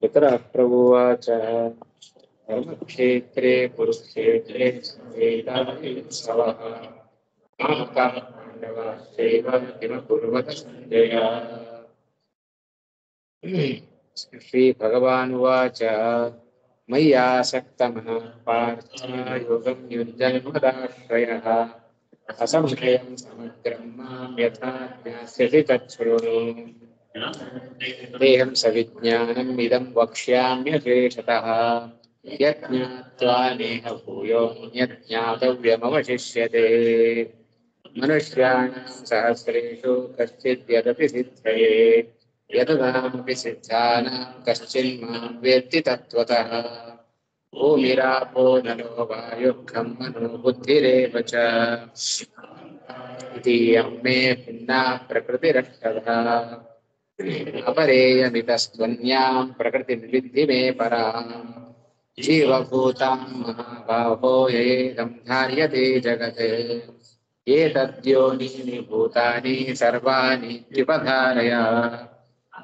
पितरः प्रभुवाच धर्मक्षेत्रे कुरुक्षेत्रे वेदायुत्सवः मामकाः पाण्डवाश्चैव किमकुर्वत सञ्जय। श्रीभगवानुवाच मय्यासक्तमनः पार्थ योगं युञ्जन्मदाश्रयः असंशयं समग्रं मां यथा ज्ञास्यसि तच्छृणु। देहं सविज्ञानम् इदं वक्ष्याम्यशेषतः यज्ञात्वा नेह भूयो यज्ञातव्यमवशिष्यते। मनुष्याणां सहस्रेषु कश्चिद् यदपि सिद्धये यततामपि सिद्धानां कश्चिन्मां वेत्ति तत्त्वतः। भूमिरापो नलो वायुः खं मनो बुद्धिरेव च इतीयं मे भिन्ना प्रकृतिरष्टधा। अपरेयमितस्त्वन्यां प्रकृतिं विद्धि मे पराम्। जीवभूतां महाबाहो येदं धार्यते जगत् एतद्योनीनि भूतानि सर्वाणि द्युपधारय।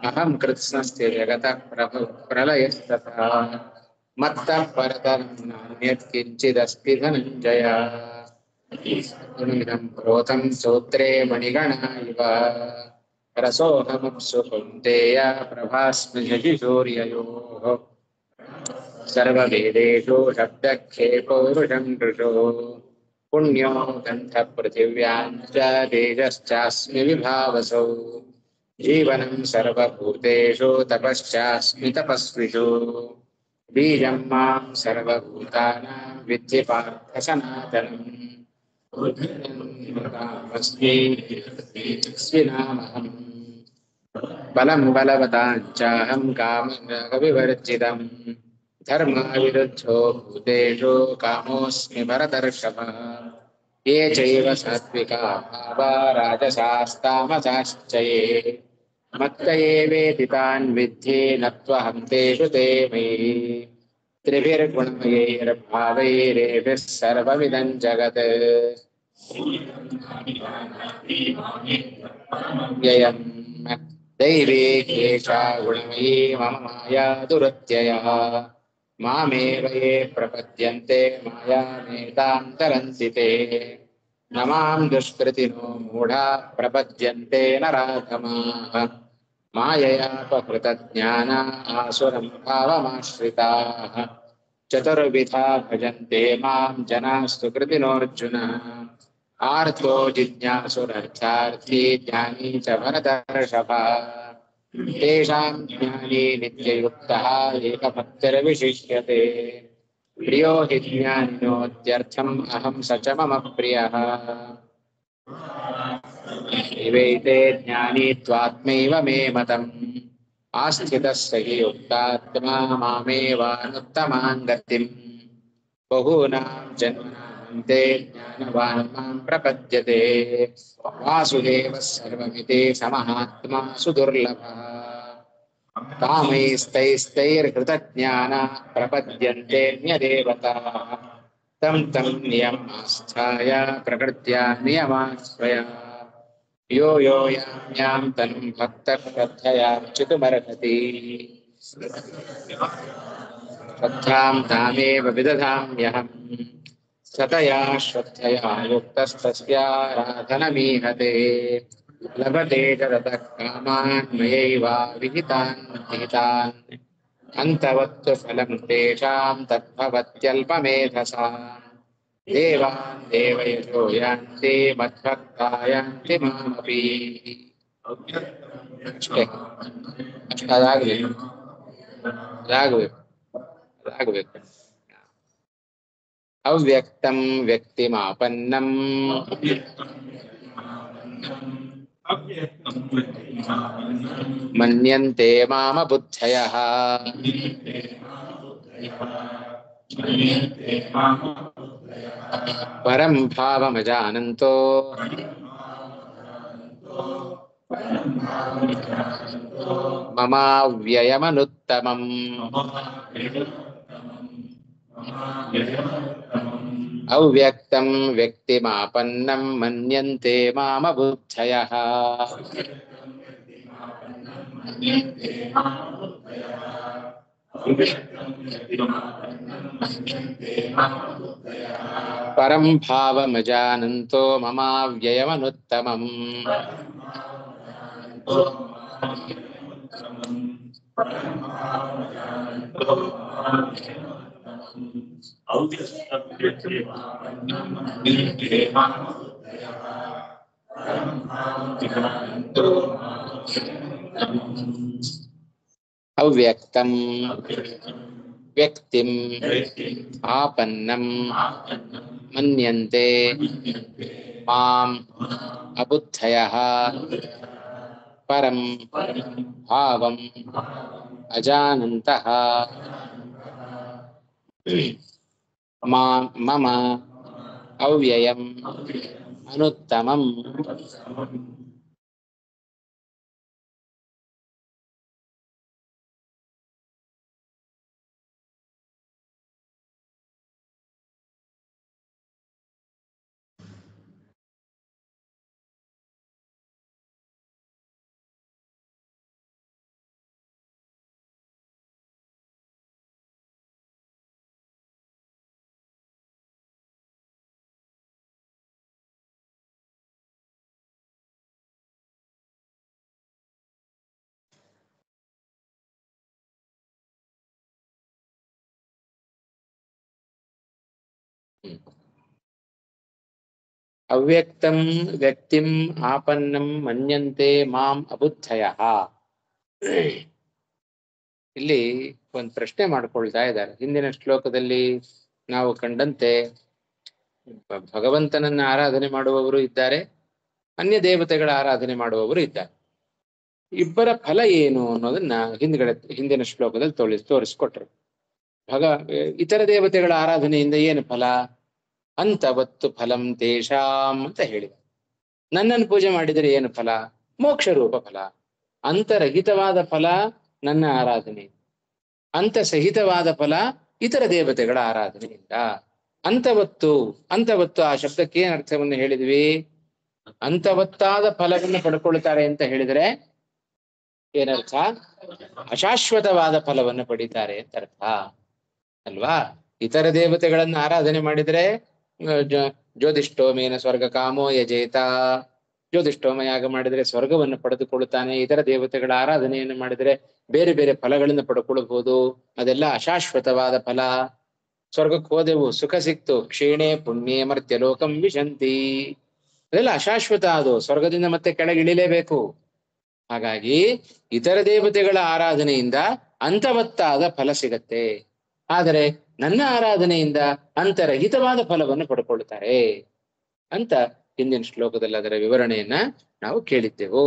अहं कृत्स्नस्य जगतः प्रलयस्तथा मत्तः परतरं नान्यत् किञ्चिदस्ति धनञ्जय। इदं प्रोतं सूत्रे मणिगणा इव रसोऽहमप्सु कौन्तेय प्रभास्मि शशिसूर्ययोः। सर्ववेदेषु शब्दखे पौरुषं नृषु पुण्यो गन्धपृथिव्यां च तेजश्चास्मि विभावसौ। जीवनं सर्वभूतेषु तपश्चास्मि तपस्विषु। बीजं मां सर्वभूतानां विद्धि पार्थ सनातनम्। तेजस्विनामहम् बलं बलवताञ्चाहं कामरागविवर्जितं धर्मविरुद्धो भूतेषु कामोऽस्मि भरतर्षभ। ये चैव सात्विका भावा राजसास्तामसाश्च ये मत्त एवेति तान् विद्धि न त्वहं तेषु ते मयि। त्रिभिर्गुणमयैर्भावैरेभिः सर्वमिदं जगत् व्ययम् दैवी केशा गुणमयी मम माया दुरत्ययः। मामेव ये प्रपद्यन्ते मायामेतां तरन्ति ते। न मां दुष्कृतिनो मूढा प्रपद्यन्ते नराधमाः माययापहृतज्ञाना आसुरं भावमाश्रिताः। चतुर्विधा भजन्ते मां जनास्तु कृतिनोऽर्जुन आर्तो जिज्ञासुरर्थार्थी ज्ञानी च भरतर्षभ। तेषां ज्ञानी नित्ययुक्तः एकभक्तिर्विशिष्यते। प्रियो हि ज्ञानिनोत्यर्थम् अहं स च मम प्रियः। एवैते ज्ञानी त्वात्मैव मे मतम् आस्थितः स हि युक्तात्मा मामेवानुत्तमां गतिम्। बहूनां जन्मनामन्ते ज्ञानवान् मां प्रपद्यते वासुदेवः सर्वमिति समहात्मा सुदुर्लभः। कामैस्तैस्तैर्हृतज्ञानाः प्रपद्यन्तेऽन्यदेवताः तं तं नियमास्थाय प्रकृत्या नियमाश्रया। यो यो यां यां तनुं भक्तः श्रद्धयार्चितुमर्हति श्रद्धां तामेव विदधाम्यहम्। सतया श्रद्धया युक्तस्तस्याराधनमीहते लभते च ततः कामान् मयैवाविहितान् निहितान्। अन्तवत्तु फलं तेषां तद्भवत्यल्पमेधसाम्। देवान् देवयजो यान्ति मद्भक्ता यान्ति मामपि। राघवेन्द्र अव्यक्तं व्यक्तिमापन्नं मन्यन्ते मामबुद्धयः। परं भावमजानन्तो ममाव्ययमनुत्तमम्। अव्यक्तं व्यक्तिमापन्नं मन्यन्ते मामबुद्धयः। ಪರಂ ಭಾವಮಜಾನಂತೋ ಮಮಾವ್ಯಯಮನುತ್ತಮಂ. ಅವ್ಯಕ್ತಂ ವ್ಯಕ್ತಿಂ ಆಪನ್ನಂ ಮನ್ಯಂತೆ ಮಾಂ ಅಬುದ್ಧಯಃ ಪರಂ ಭಾವಂ ಅಜಾನಂತಃ ಮಮ ಅವ್ಯಯಂ ಅನುತ್ತಮಂ. ಅವ್ಯಕ್ತಂ ವ್ಯಕ್ತಿಂ ಆಪನ್ನಂ ಮನ್ಯಂತೆ ಮಾಂ ಅಬುದ್ಧಯಃ. ಇಲ್ಲಿ ಒಂದು ಪ್ರಶ್ನೆ ಮಾಡ್ಕೊಳ್ತಾ ಇದ್ದಾರೆ. ಹಿಂದಿನ ಶ್ಲೋಕದಲ್ಲಿ ನಾವು ಕಂಡಂತೆ ಭಗವಂತನನ್ನ ಆರಾಧನೆ ಮಾಡುವವರು ಇದ್ದಾರೆ, ಅನ್ಯ ದೇವತೆಗಳ ಆರಾಧನೆ ಮಾಡುವವರು ಇದ್ದಾರೆ. ಇಬ್ಬರ ಫಲ ಏನು ಅನ್ನೋದನ್ನ ಹಿಂದಿನ ಶ್ಲೋಕದಲ್ಲಿ ತೋರಿಸ್ಕೊಟ್ರು. ಇತರ ದೇವತೆಗಳ ಆರಾಧನೆಯಿಂದ ಏನು ಫಲ? ಅಂತವತ್ತು ಫಲಂ ತೇಷಾಂ ಅಂತ ಹೇಳಿದ. ನನ್ನನ್ನು ಪೂಜೆ ಮಾಡಿದರೆ ಏನು ಫಲ? ಮೋಕ್ಷ ರೂಪ ಫಲ. ಅಂತರಹಿತವಾದ ಫಲ ನನ್ನ ಆರಾಧನೆ, ಅಂತಸಹಿತವಾದ ಫಲ ಇತರ ದೇವತೆಗಳ ಆರಾಧನೆಯಿಂದ. ಅಂತವತ್ತು ಆ ಶಬ್ದಕ್ಕೆ ಏನ್ ಅರ್ಥವನ್ನು ಹೇಳಿದ್ವಿ? ಅಂತವತ್ತಾದ ಫಲವನ್ನು ಪಡ್ಕೊಳ್ತಾರೆ ಅಂತ ಹೇಳಿದರೆ ಏನರ್ಥ? ಅಶಾಶ್ವತವಾದ ಫಲವನ್ನು ಪಡಿತಾರೆ ಅಂತ ಅರ್ಥ ಅಲ್ವಾ? ಇತರ ದೇವತೆಗಳನ್ನ ಆರಾಧನೆ ಮಾಡಿದರೆ ಜ್ಯೋತಿಷ್ಠೋಮೇನ ಸ್ವರ್ಗ ಕಾಮೋ ಯಜೇತ, ಜ್ಯೋತಿಷ್ಠೋಮ ಯಾಗ ಮಾಡಿದರೆ ಸ್ವರ್ಗವನ್ನು ಪಡೆದುಕೊಳ್ಳುತ್ತಾನೆ. ಇತರ ದೇವತೆಗಳ ಆರಾಧನೆಯನ್ನು ಮಾಡಿದರೆ ಬೇರೆ ಬೇರೆ ಫಲಗಳನ್ನು ಪಡ್ಕೊಳ್ಬಹುದು. ಅದೆಲ್ಲ ಅಶಾಶ್ವತವಾದ ಫಲ. ಸ್ವರ್ಗಕ್ಕೆ ಹೋದೆವು, ಸುಖ ಸಿಕ್ತು, ಕ್ಷೀಣೆ ಪುಣ್ಯೇ ಮರ್ತ್ಯ ಲೋಕಂ ವಿಶಂತಿ, ಅದೆಲ್ಲ ಅಶಾಶ್ವತ. ಅದು ಸ್ವರ್ಗದಿಂದ ಮತ್ತೆ ಕೆಳಗಿಳಿಲೇಬೇಕು. ಹಾಗಾಗಿ ಇತರ ದೇವತೆಗಳ ಆರಾಧನೆಯಿಂದ ಅಂತವತ್ತಾದ ಫಲ ಸಿಗತ್ತೆ, ಆದರೆ ನನ್ನ ಆರಾಧನೆಯಿಂದ ಅಂತರಹಿತವಾದ ಫಲವನ್ನು ಪಡ್ಕೊಳ್ತಾರೆ ಅಂತ ಹಿಂದಿನ ಶ್ಲೋಕದಲ್ಲಿ ಅದರ ವಿವರಣೆಯನ್ನ ನಾವು ಕೇಳಿದ್ದೆವು.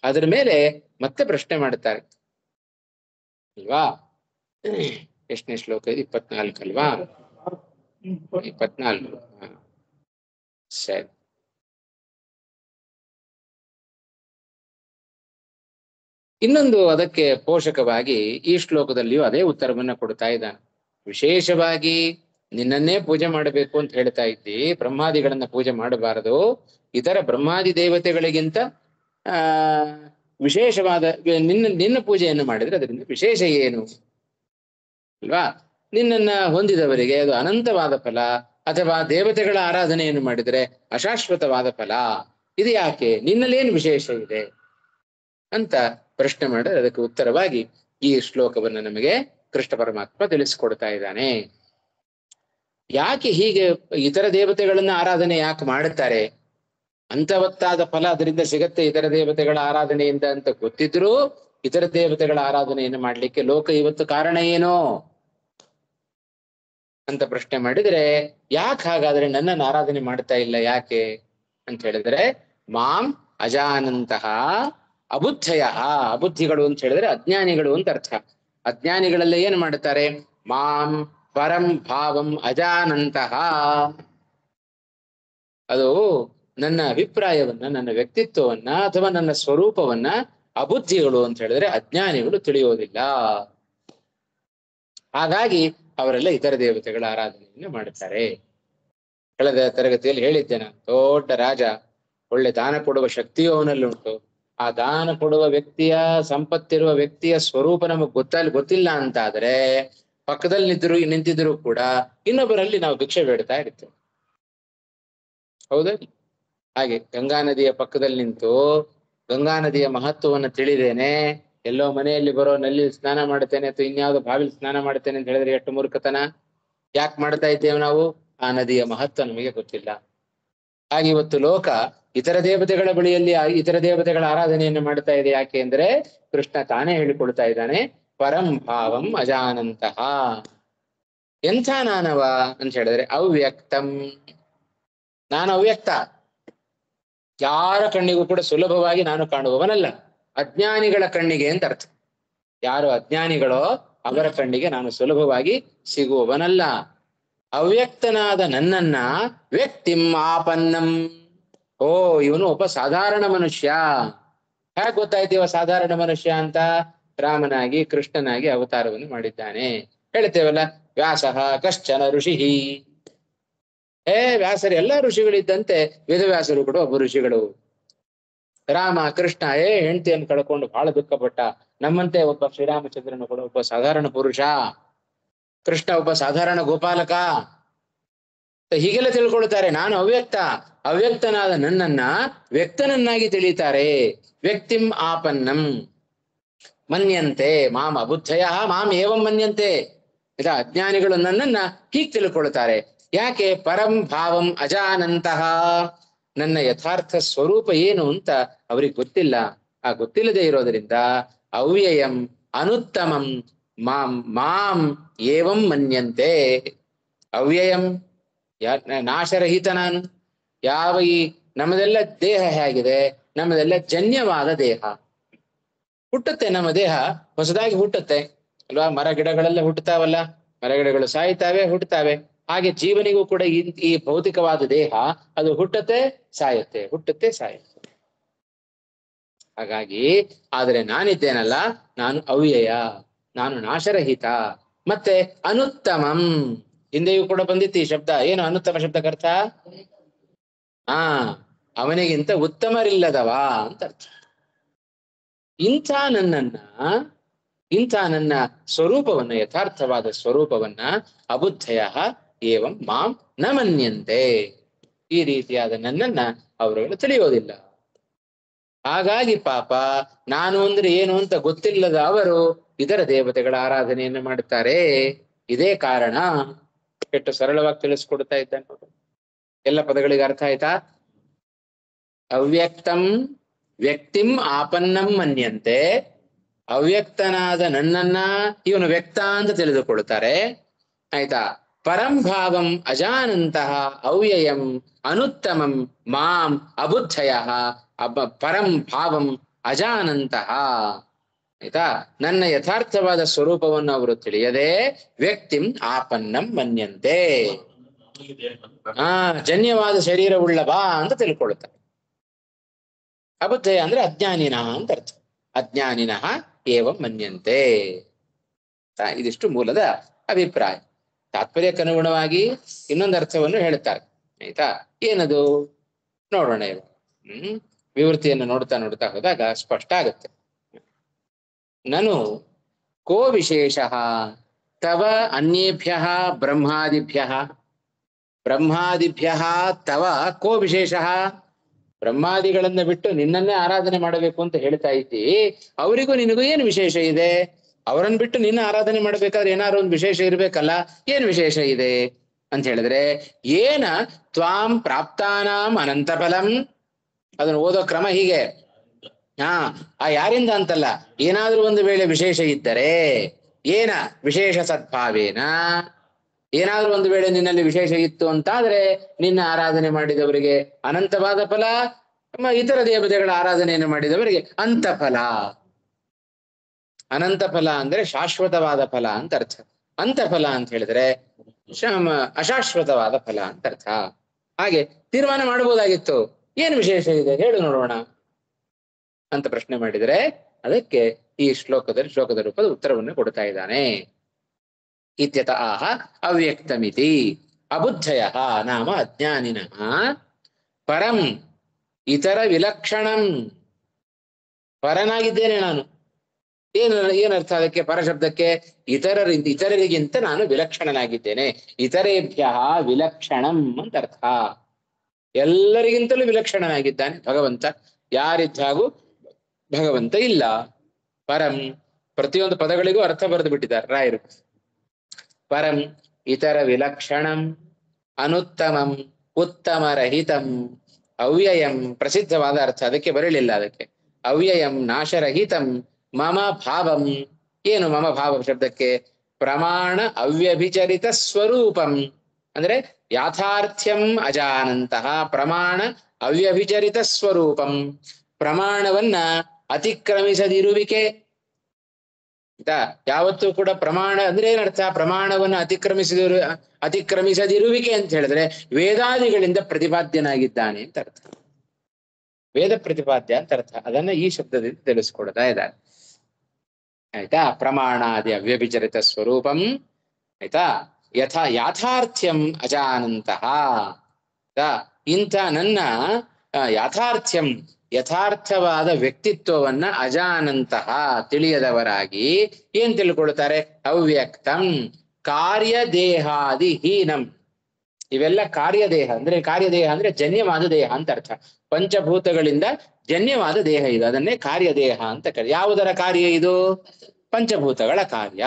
ಅದರ ಮೇಲೆ ಮತ್ತೆ ಪ್ರಶ್ನೆ ಮಾಡ್ತಾರೆ ಅಲ್ವಾ? ಎಷ್ಟನೇ ಶ್ಲೋಕ ಇದು? 24 ಅಲ್ವಾ? 24. ಸರಿ. ಇನ್ನೊಂದು ಅದಕ್ಕೆ ಪೋಷಕವಾಗಿ ಈ ಶ್ಲೋಕದಲ್ಲಿಯೂ ಅದೇ ಉತ್ತರವನ್ನ ಕೊಡ್ತಾ ಇದ್ದಾನೆ. ವಿಶೇಷವಾಗಿ ನಿನ್ನನ್ನೇ ಪೂಜೆ ಮಾಡಬೇಕು ಅಂತ ಹೇಳ್ತಾ ಇದ್ದಿ, ಬ್ರಹ್ಮಾದಿಗಳನ್ನ ಪೂಜೆ ಮಾಡಬಾರದು, ಇತರ ಬ್ರಹ್ಮಾದಿ ದೇವತೆಗಳಿಗಿಂತ ವಿಶೇಷವಾದ ನಿನ್ನ ಪೂಜೆಯನ್ನು ಮಾಡಿದ್ರೆ ಅದರಿಂದ ವಿಶೇಷ ಏನು ಅಲ್ವಾ? ನಿನ್ನನ್ನ ಹೊಂದಿದವರಿಗೆ ಅದು ಅನಂತವಾದ ಫಲ, ಅಥವಾ ದೇವತೆಗಳ ಆರಾಧನೆಯನ್ನು ಮಾಡಿದರೆ ಅಶಾಶ್ವತವಾದ ಫಲ. ಇದು ಯಾಕೆ? ನಿನ್ನಲ್ಲೇನು ವಿಶೇಷ ಇದೆ ಅಂತ ಪ್ರಶ್ನೆ ಮಾಡಿದ್ರೆ ಅದಕ್ಕೆ ಉತ್ತರವಾಗಿ ಈ ಶ್ಲೋಕವನ್ನು ನಮಗೆ ಕೃಷ್ಣ ಪರಮಾತ್ಮ ತಿಳಿಸಿಕೊಡ್ತಾ ಇದ್ದಾನೆ. ಯಾಕೆ ಹೀಗೆ ಇತರ ದೇವತೆಗಳನ್ನ ಆರಾಧನೆ ಯಾಕೆ ಮಾಡುತ್ತಾರೆ? ಅಂತವತ್ತಾದ ಫಲ ಅದರಿಂದ ಸಿಗತ್ತೆ ಇತರ ದೇವತೆಗಳ ಆರಾಧನೆಯಿಂದ ಅಂತ ಗೊತ್ತಿದ್ರೂ ಇತರ ದೇವತೆಗಳ ಆರಾಧನೆಯನ್ನು ಮಾಡ್ಲಿಕ್ಕೆ ಲೋಕ ಇವತ್ತು ಕಾರಣ ಏನೋ ಅಂತ ಪ್ರಶ್ನೆ ಮಾಡಿದ್ರೆ, ಯಾಕೆ ಹಾಗಾದ್ರೆ ನನ್ನನ್ನು ಆರಾಧನೆ ಮಾಡ್ತಾ ಇಲ್ಲ ಯಾಕೆ ಅಂತ ಹೇಳಿದ್ರೆ, ಮಾಂ ಅಜಾನಂತಹ ಅಬುದ್ಧಯ, ಅಬುದ್ಧಿಗಳು ಅಂತ ಹೇಳಿದ್ರೆ ಅಜ್ಞಾನಿಗಳು ಅಂತ ಅರ್ಥ. ಅಜ್ಞಾನಿಗಳೆಲ್ಲ ಏನ್ ಮಾಡ್ತಾರೆ? ಮಾಂ ಪರಂ ಭಾವಂ ಅಜಾನಂತಹ, ಅದು ನನ್ನ ಅಭಿಪ್ರಾಯವನ್ನ, ನನ್ನ ವ್ಯಕ್ತಿತ್ವವನ್ನ ಅಥವಾ ನನ್ನ ಸ್ವರೂಪವನ್ನ ಅಬುದ್ಧಿಗಳು ಅಂತ ಹೇಳಿದ್ರೆ ಅಜ್ಞಾನಿಗಳು ತಿಳಿಯೋದಿಲ್ಲ. ಹಾಗಾಗಿ ಅವರೆಲ್ಲ ಇತರ ದೇವತೆಗಳ ಆರಾಧನೆಯನ್ನು ಮಾಡುತ್ತಾರೆ. ಕಳೆದ ತರಗತಿಯಲ್ಲಿ ಹೇಳಿದ್ದೇನೆ, ದೊಡ್ಡ ರಾಜ, ಒಳ್ಳೆ ದಾನ ಕೊಡುವ ಶಕ್ತಿಯು ಅವನಲ್ಲಿ ಉಂಟು, ಆ ದಾನ ಕೊಡುವ ವ್ಯಕ್ತಿಯ ಸಂಪತ್ತಿರುವ ವ್ಯಕ್ತಿಯ ಸ್ವರೂಪ ನಮಗ್ ಗೊತ್ತಿಲ್ಲ ಅಂತಾದ್ರೆ ಪಕ್ಕದಲ್ಲಿ ನಿಂತಿದ್ರು ಕೂಡ ಇನ್ನೊಬ್ಬರಲ್ಲಿ ನಾವು ಭಿಕ್ಷೆ ಬೇಡ್ತಾ ಇರ್ತೇವೆ. ಹೌದಾ? ಹಾಗೆ ಗಂಗಾ ನದಿಯ ಪಕ್ಕದಲ್ಲಿ ನಿಂತು ಗಂಗಾ ನದಿಯ ಮಹತ್ವವನ್ನು ತಿಳಿದೇನೆ ಎಲ್ಲೋ ಮನೆಯಲ್ಲಿ ಬರೋ ನಲ್ಲಿ ಸ್ನಾನ ಮಾಡ್ತೇನೆ ಅಥವಾ ಇನ್ಯಾವುದೋ ಬಾವಿಲಿ ಸ್ನಾನ ಮಾಡ್ತೇನೆ ಅಂತ ಹೇಳಿದ್ರೆ ಎಷ್ಟು ಮೂರ್ಖತನ. ಯಾಕೆ ಮಾಡ್ತಾ ಇದ್ದೇವೆ ನಾವು? ಆ ನದಿಯ ಮಹತ್ವ ನಮಗೆ ಗೊತ್ತಿಲ್ಲ. ಹಾಗೆ ಇವತ್ತು ಲೋಕ ಇತರ ದೇವತೆಗಳ ಬಳಿಯಲ್ಲಿ ಇತರ ದೇವತೆಗಳ ಆರಾಧನೆಯನ್ನು ಮಾಡ್ತಾ ಇದೆ. ಯಾಕೆ ಅಂದ್ರೆ ಕೃಷ್ಣ ತಾನೇ ಹೇಳಿಕೊಳ್ತಾ ಇದ್ದಾನೆ, ಪರಂ ಭಾವಂ ಅಜಾನಂತಹ. ಎಂಥ ನಾನವ ಅಂತ ಹೇಳಿದ್ರೆ ಅವ್ಯಕ್ತಂ. ನಾನು ಅವ್ಯಕ್ತ, ಯಾರ ಕಣ್ಣಿಗೂ ಕೂಡ ಸುಲಭವಾಗಿ ನಾನು ಕಾಣುವವನಲ್ಲ. ಅಜ್ಞಾನಿಗಳ ಕಣ್ಣಿಗೆ ಅಂತ ಅರ್ಥ. ಯಾರು ಅಜ್ಞಾನಿಗಳೋ ಅವರ ಕಣ್ಣಿಗೆ ನಾನು ಸುಲಭವಾಗಿ ಸಿಗುವವನಲ್ಲ. ಅವ್ಯಕ್ತನಾದ ನನ್ನನ್ನ ವ್ಯಕ್ತಿಂ ಆಪನ್ನಂ. ಓ, ಇವನು ಒಬ್ಬ ಸಾಧಾರಣ ಮನುಷ್ಯ. ಹೇಗೆ ಗೊತ್ತಾಯ್ತೀವ ಸಾಧಾರಣ ಮನುಷ್ಯ ಅಂತ? ರಾಮನಾಗಿ ಕೃಷ್ಣನಾಗಿ ಅವತಾರವನ್ನು ಮಾಡಿದ್ದಾನೆ. ಹೇಳ್ತೇವಲ್ಲ, ವ್ಯಾಸಃ ಕಶ್ಚನ ಋಷಿ. ವ್ಯಾಸರು ಎಲ್ಲ ಋಷಿಗಳಿದ್ದಂತೆ ವೇದವ್ಯಾಸರು ಕೂಡ ಒಬ್ಬ ಋಷಿಗಳು. ರಾಮ ಕೃಷ್ಣ ಹೆಂಡತಿಯನ್ನು ಕಳ್ಕೊಂಡು ಬಹಳ ದುಃಖಪಟ್ಟ. ನಮ್ಮಂತೆ ಒಬ್ಬ ಶ್ರೀರಾಮಚಂದ್ರನು ಕೂಡ ಒಬ್ಬ ಸಾಧಾರಣ ಪುರುಷ. ಕೃಷ್ಣ ಒಬ್ಬ ಸಾಧಾರಣ ಗೋಪಾಲಕ. ಹೀಗೆಲ್ಲ ತಿಳ್ಕೊಳ್ತಾರೆ. ನಾನು ಅವ್ಯಕ್ತ, ಅವ್ಯಕ್ತನಾದ ನನ್ನನ್ನ ವ್ಯಕ್ತನನ್ನಾಗಿ ತಿಳಿತಾರೆ. ವ್ಯಕ್ತಿಂ ಆಪನ್ನಂ ಮನ್ಯಂತೆ ಮಾಂ ಅಬುದ್ಧಯ ಮಾಂ ಏವಂ ಮನ್ಯಂತೆ. ಇದ ಅಜ್ಞಾನಿಗಳು ನನ್ನನ್ನ ಹೀಗೆ ತಿಳ್ಕೊಳ್ತಾರೆ. ಯಾಕೆ? ಪರಂ ಭಾವಂ ಅಜಾನಂತಹ. ನನ್ನ ಯಥಾರ್ಥ ಸ್ವರೂಪ ಏನು ಅಂತ ಅವ್ರಿಗೆ ಗೊತ್ತಿಲ್ಲ. ಆ ಗೊತ್ತಿಲ್ಲದೆ ಇರೋದ್ರಿಂದ ಅವ್ಯಯಂ ಅನುತ್ತಮಂ ಮಾಂ ಏವಂ ಮನ್ಯಂತೆ. ಅವ್ಯಯಂ, ನಾಶರಹಿತ ನಾನು. ಯಾವ ಈ ನಮ್ಮದೆಲ್ಲ ದೇಹ ಹೇಗಿದೆ? ನಮ್ಮದೆಲ್ಲ ಜನ್ಯವಾದ ದೇಹ. ಹುಟ್ಟುತ್ತೆ, ನಮ್ಮ ದೇಹ ಹೊಸದಾಗಿ ಹುಟ್ಟುತ್ತೆ ಅಲ್ವಾ? ಮರ ಗಿಡಗಳೆಲ್ಲ ಹುಟ್ಟುತ್ತಾವಲ್ಲ, ಮರ ಗಿಡಗಳು ಸಾಯ್ತಾವೆ, ಹುಟ್ಟುತ್ತಾವೆ. ಹಾಗೆ ಜೀವನಿಗೂ ಕೂಡ ಈ ಭೌತಿಕವಾದ ದೇಹ ಅದು ಹುಟ್ಟುತ್ತೆ ಸಾಯುತ್ತೆ, ಹುಟ್ಟುತ್ತೆ ಸಾಯುತ್ತೆ. ಹಾಗಾಗಿ ಆದರೆ ನಾನಿದ್ದೇನಲ್ಲ, ನಾನು ಅವ್ಯಯ, ನಾನು ನಾಶರಹಿತ. ಮತ್ತೆ ಅನುತ್ತಮಂ, ಹಿಂದೆಯೂ ಕೂಡ ಬಂದಿತ್ತು ಈ ಶಬ್ದ. ಏನು ಅನುತ್ತಮ ಶಬ್ದಕ್ಕರ್ಥ? ಅವನಿಗಿಂತ ಉತ್ತಮರಿಲ್ಲದವ ಅಂತ ಅರ್ಥ. ಇಂಥ ನನ್ನ ಸ್ವರೂಪವನ್ನ, ಯಥಾರ್ಥವಾದ ಸ್ವರೂಪವನ್ನ ಅಬುದ್ಧಯ ಏವಂ ಮಾಂ ನ ಮನ್ಯಂತೆ. ಈ ರೀತಿಯಾದ ನನ್ನನ್ನ ಅವರುಗಳು ತಿಳಿಯೋದಿಲ್ಲ. ಹಾಗಾಗಿ ಪಾಪ ನಾನು ಅಂದ್ರೆ ಏನು ಅಂತ ಗೊತ್ತಿಲ್ಲದ ಅವರು ಇದರ ದೇವತೆಗಳ ಆರಾಧನೆಯನ್ನು ಮಾಡುತ್ತಾರೆ. ಇದೇ ಕಾರಣ. ಎಷ್ಟು ಸರಳವಾಗಿ ತಿಳಿಸ್ಕೊಡ್ತಾ ಇದ್ದಾನೆ. ಎಲ್ಲ ಪದಗಳಿಗೆ ಅರ್ಥ ಆಯ್ತಾ? ಅವ್ಯಕ್ತಂ ವ್ಯಕ್ತಿಂ ಆಪನ್ನಂ ಮನ್ಯಂತೆ. ಅವ್ಯಕ್ತನಾದ ನನ್ನನ್ನ ಇವನು ವ್ಯಕ್ತ ಅಂತ ತಿಳಿದುಕೊಳ್ತಾರೆ. ಆಯ್ತಾ? ಪರಂಭಾವಂ ಅಜಾನಂತಹ ಅವ್ಯಯಂ ಅನುತ್ತಮಂ ಮಾಂ ಅಬುದ್ಧಯ ಪರಂ ಭಾವಂ ಅಜಾನಂತಹ. ಆಯ್ತಾ? ನನ್ನ ಯಥಾರ್ಥವಾದ ಸ್ವರೂಪವನ್ನು ಅವರು ತಿಳಿಯದೆ ವ್ಯಕ್ತಿಂ ಆಪನ್ನಂ ಮನ್ಯಂತೆ. ಜನ್ಯವಾದ ಶರೀರವುಳ್ಳವ ಅಂತ ತಿಳ್ಕೊಳ್ತಾರೆ. ಅಬುದ್ಧಯ ಅಂದ್ರೆ ಅಜ್ಞಾನಿನಃ ಅಂತ ಅರ್ಥ. ಅಜ್ಞಾನಿನಃ ಏವಂ ಮನ್ಯಂತೆ. ಇದಿಷ್ಟು ಮೂಲದ ಅಭಿಪ್ರಾಯ. ತಾತ್ಪರ್ಯಕ್ಕನುಗುಣವಾಗಿ ಇನ್ನೊಂದು ಅರ್ಥವನ್ನು ಹೇಳ್ತಾರೆ. ಆಯ್ತಾ? ಏನದು ನೋಡೋಣ ಇವಾಗ. ವಿವೃತ್ತಿಯನ್ನು ನೋಡ್ತಾ ಹೋದಾಗ ಸ್ಪಷ್ಟ ಆಗುತ್ತೆ. ನನು ಕೋ ವಿಶೇಷ ತವ ಅನ್ಯೇಭ್ಯ ಬ್ರಹ್ಮಾದಿಭ್ಯ ತವ ಕೋ ವಿಶೇಷ. ಬ್ರಹ್ಮಾದಿಗಳನ್ನ ಬಿಟ್ಟು ನಿನ್ನನ್ನೇ ಆರಾಧನೆ ಮಾಡಬೇಕು ಅಂತ ಹೇಳ್ತಾ ಇದ್ದಿ. ಅವರಿಗೂ ನಿನಗೂ ಏನು ವಿಶೇಷ ಇದೆ? ಅವರನ್ನು ಬಿಟ್ಟು ನಿನ್ನ ಆರಾಧನೆ ಮಾಡ್ಬೇಕಾದ್ರೆ ಏನಾದ್ರು ಒಂದು ವಿಶೇಷ ಇರ್ಬೇಕಲ್ಲ. ಏನು ವಿಶೇಷ ಇದೆ ಅಂತ ಹೇಳಿದ್ರೆ, ಏನ ತ್ವಾಂ ಪ್ರಾಪ್ತಾನಾಂ ಅನಂತ ಫಲಂ. ಅದನ್ನು ಓದೋ ಕ್ರಮ ಹೀಗೆ. ಯಾರಿಂದ ಅಂತಲ್ಲ, ಏನಾದ್ರೂ ಒಂದು ವೇಳೆ ವಿಶೇಷ ಇದ್ದರೆ, ಏನ ವಿಶೇಷ ಸದ್ಭಾವೇನ, ಏನಾದ್ರೂ ಒಂದು ವೇಳೆ ನಿನ್ನಲ್ಲಿ ವಿಶೇಷ ಇತ್ತು ಅಂತಾದ್ರೆ ನಿನ್ನ ಆರಾಧನೆ ಮಾಡಿದವರಿಗೆ ಅನಂತವಾದ ಫಲ, ಇತರ ದೇವತೆಗಳ ಆರಾಧನೆಯನ್ನು ಮಾಡಿದವರಿಗೆ ಅಂತ ಫಲ. ಅನಂತ ಫಲ ಅಂದ್ರೆ ಶಾಶ್ವತವಾದ ಫಲ ಅಂತ ಅರ್ಥ. ಅಂತ ಫಲ ಅಂತ ಹೇಳಿದ್ರೆ ಅಶಾಶ್ವತವಾದ ಫಲ ಅಂತ ಅರ್ಥ. ಹಾಗೆ ತೀರ್ಮಾನ ಮಾಡಬಹುದಾಗಿತ್ತು. ಏನು ವಿಶೇಷ ಇದೆ ಹೇಳು ನೋಡೋಣ ಅಂತ ಪ್ರಶ್ನೆ ಮಾಡಿದರೆ ಅದಕ್ಕೆ ಈ ಶ್ಲೋಕದ ರೂಪದ ಉತ್ತರವನ್ನು ಕೊಡ್ತಾ ಇದ್ದಾನೆ. ಇತ್ಯತ ಆಹ ಅವ್ಯಕ್ತಮಿತಿ ಅಬುದ್ಧಯ ನಾಮ ಅಜ್ಞಾನಿನಃ ಪರಂ ಇತರ ವಿಲಕ್ಷಣಂ ಪರನಾಗಿದ್ದೇನೆ ನಾನು. ಏನರ್ಥ ಅದಕ್ಕೆ? ಪರಶಬ್ದಕ್ಕೆ ಇತರರಿಗಿಂತ ನಾನು ವಿಲಕ್ಷಣನಾಗಿದ್ದೇನೆ. ಇತರೇಭ್ಯ ವಿಲಕ್ಷಣಂ ಅಂತ ಅರ್ಥ. ಎಲ್ಲರಿಗಿಂತಲೂ ವಿಲಕ್ಷಣನಾಗಿದ್ದಾನೆ ಭಗವಂತ. ಯಾರಿದ್ದಾಗೂ ಭಗವಂತ ಇಲ್ಲ. ಪರಂ, ಪ್ರತಿಯೊಂದು ಪದಗಳಿಗೂ ಅರ್ಥ ಬರೆದು ಬಿಟ್ಟಿದ್ದಾರೆ ರಾಯರು. ಪರಂ ಇತರ ವಿಲಕ್ಷಣಂ ಅನುತ್ತಮಂ ಉತ್ತಮರಹಿತಂ ಅವ್ಯಯಂ, ಪ್ರಸಿದ್ಧವಾದ ಅರ್ಥ, ಅದಕ್ಕೆ ಬರಲಿಲ್ಲ. ಅದಕ್ಕೆ ಅವ್ಯಯಂ ನಾಶರಹಿತಂ ಮಮ ಭಾವಂ. ಏನು ಮಮ ಭಾವ ಶಬ್ದಕ್ಕೆ? ಪ್ರಮಾಣ ಅವ್ಯಭಿಚರಿತ ಸ್ವರೂಪಂ, ಅಂದ್ರೆ ಯಾಥಾರ್ಥ್ಯಂ ಅಜಾನಂತಹ ಪ್ರಮಾಣ ಅವ್ಯಭಿಚರಿತ ಸ್ವರೂಪಂ, ಪ್ರಮಾಣವನ್ನ ಅತಿಕ್ರಮಿಸದಿರುವಿಕೆ. ಯಾವತ್ತೂ ಕೂಡ ಪ್ರಮಾಣ ಅಂದ್ರೆ ಏನರ್ಥ? ಪ್ರಮಾಣವನ್ನು ಅತಿಕ್ರಮಿಸದಿರುವಿಕೆ ಅಂತ ಹೇಳಿದ್ರೆ ವೇದಾದಿಗಳಿಂದ ಪ್ರತಿಪಾದ್ಯನಾಗಿದ್ದಾನೆ ಅಂತ ಅರ್ಥ. ವೇದ ಪ್ರತಿಪಾದ್ಯ ಅಂತ ಅರ್ಥ. ಅದನ್ನ ಈ ಶಬ್ದದಿಂದ ತಿಳಿಸ್ಕೊಡ್ತಾ ಇದ್ದಾರೆ. ಆಯ್ತಾ? ಪ್ರಮಾಣಾದಿ ಅವ್ಯಭಿಚರಿತ ಸ್ವರೂಪಂ, ಆಯ್ತಾ? ಯಾಥಾರ್ಥ್ಯಂ ಅಜಾನಂತಹ, ಇಂಥ ನನ್ನ ಯಾಥಾರ್ಥ್ಯಂ ಯಥಾರ್ಥವಾದ ವ್ಯಕ್ತಿತ್ವವನ್ನ ಅಜಾನಂತಹ ತಿಳಿಯದವರಾಗಿ ಏನ್ ತಿಳ್ಕೊಳ್ತಾರೆ? ಅವ್ಯಕ್ತಂ ಕಾರ್ಯದೇಹಾದಿ ಹೀನಂ. ಇವೆಲ್ಲ ಕಾರ್ಯದೇಹ ಅಂದ್ರೆ ಜನ್ಯವಾದ ದೇಹ ಅಂತ ಅರ್ಥ. ಪಂಚಭೂತಗಳಿಂದ ಜನ್ಯವಾದ ದೇಹ ಇದು, ಅದನ್ನೇ ಕಾರ್ಯದೇಹ ಅಂತ ಕರೀತಾರೆ. ಯಾವುದರ ಕಾರ್ಯ ಇದು? ಪಂಚಭೂತಗಳ ಕಾರ್ಯ.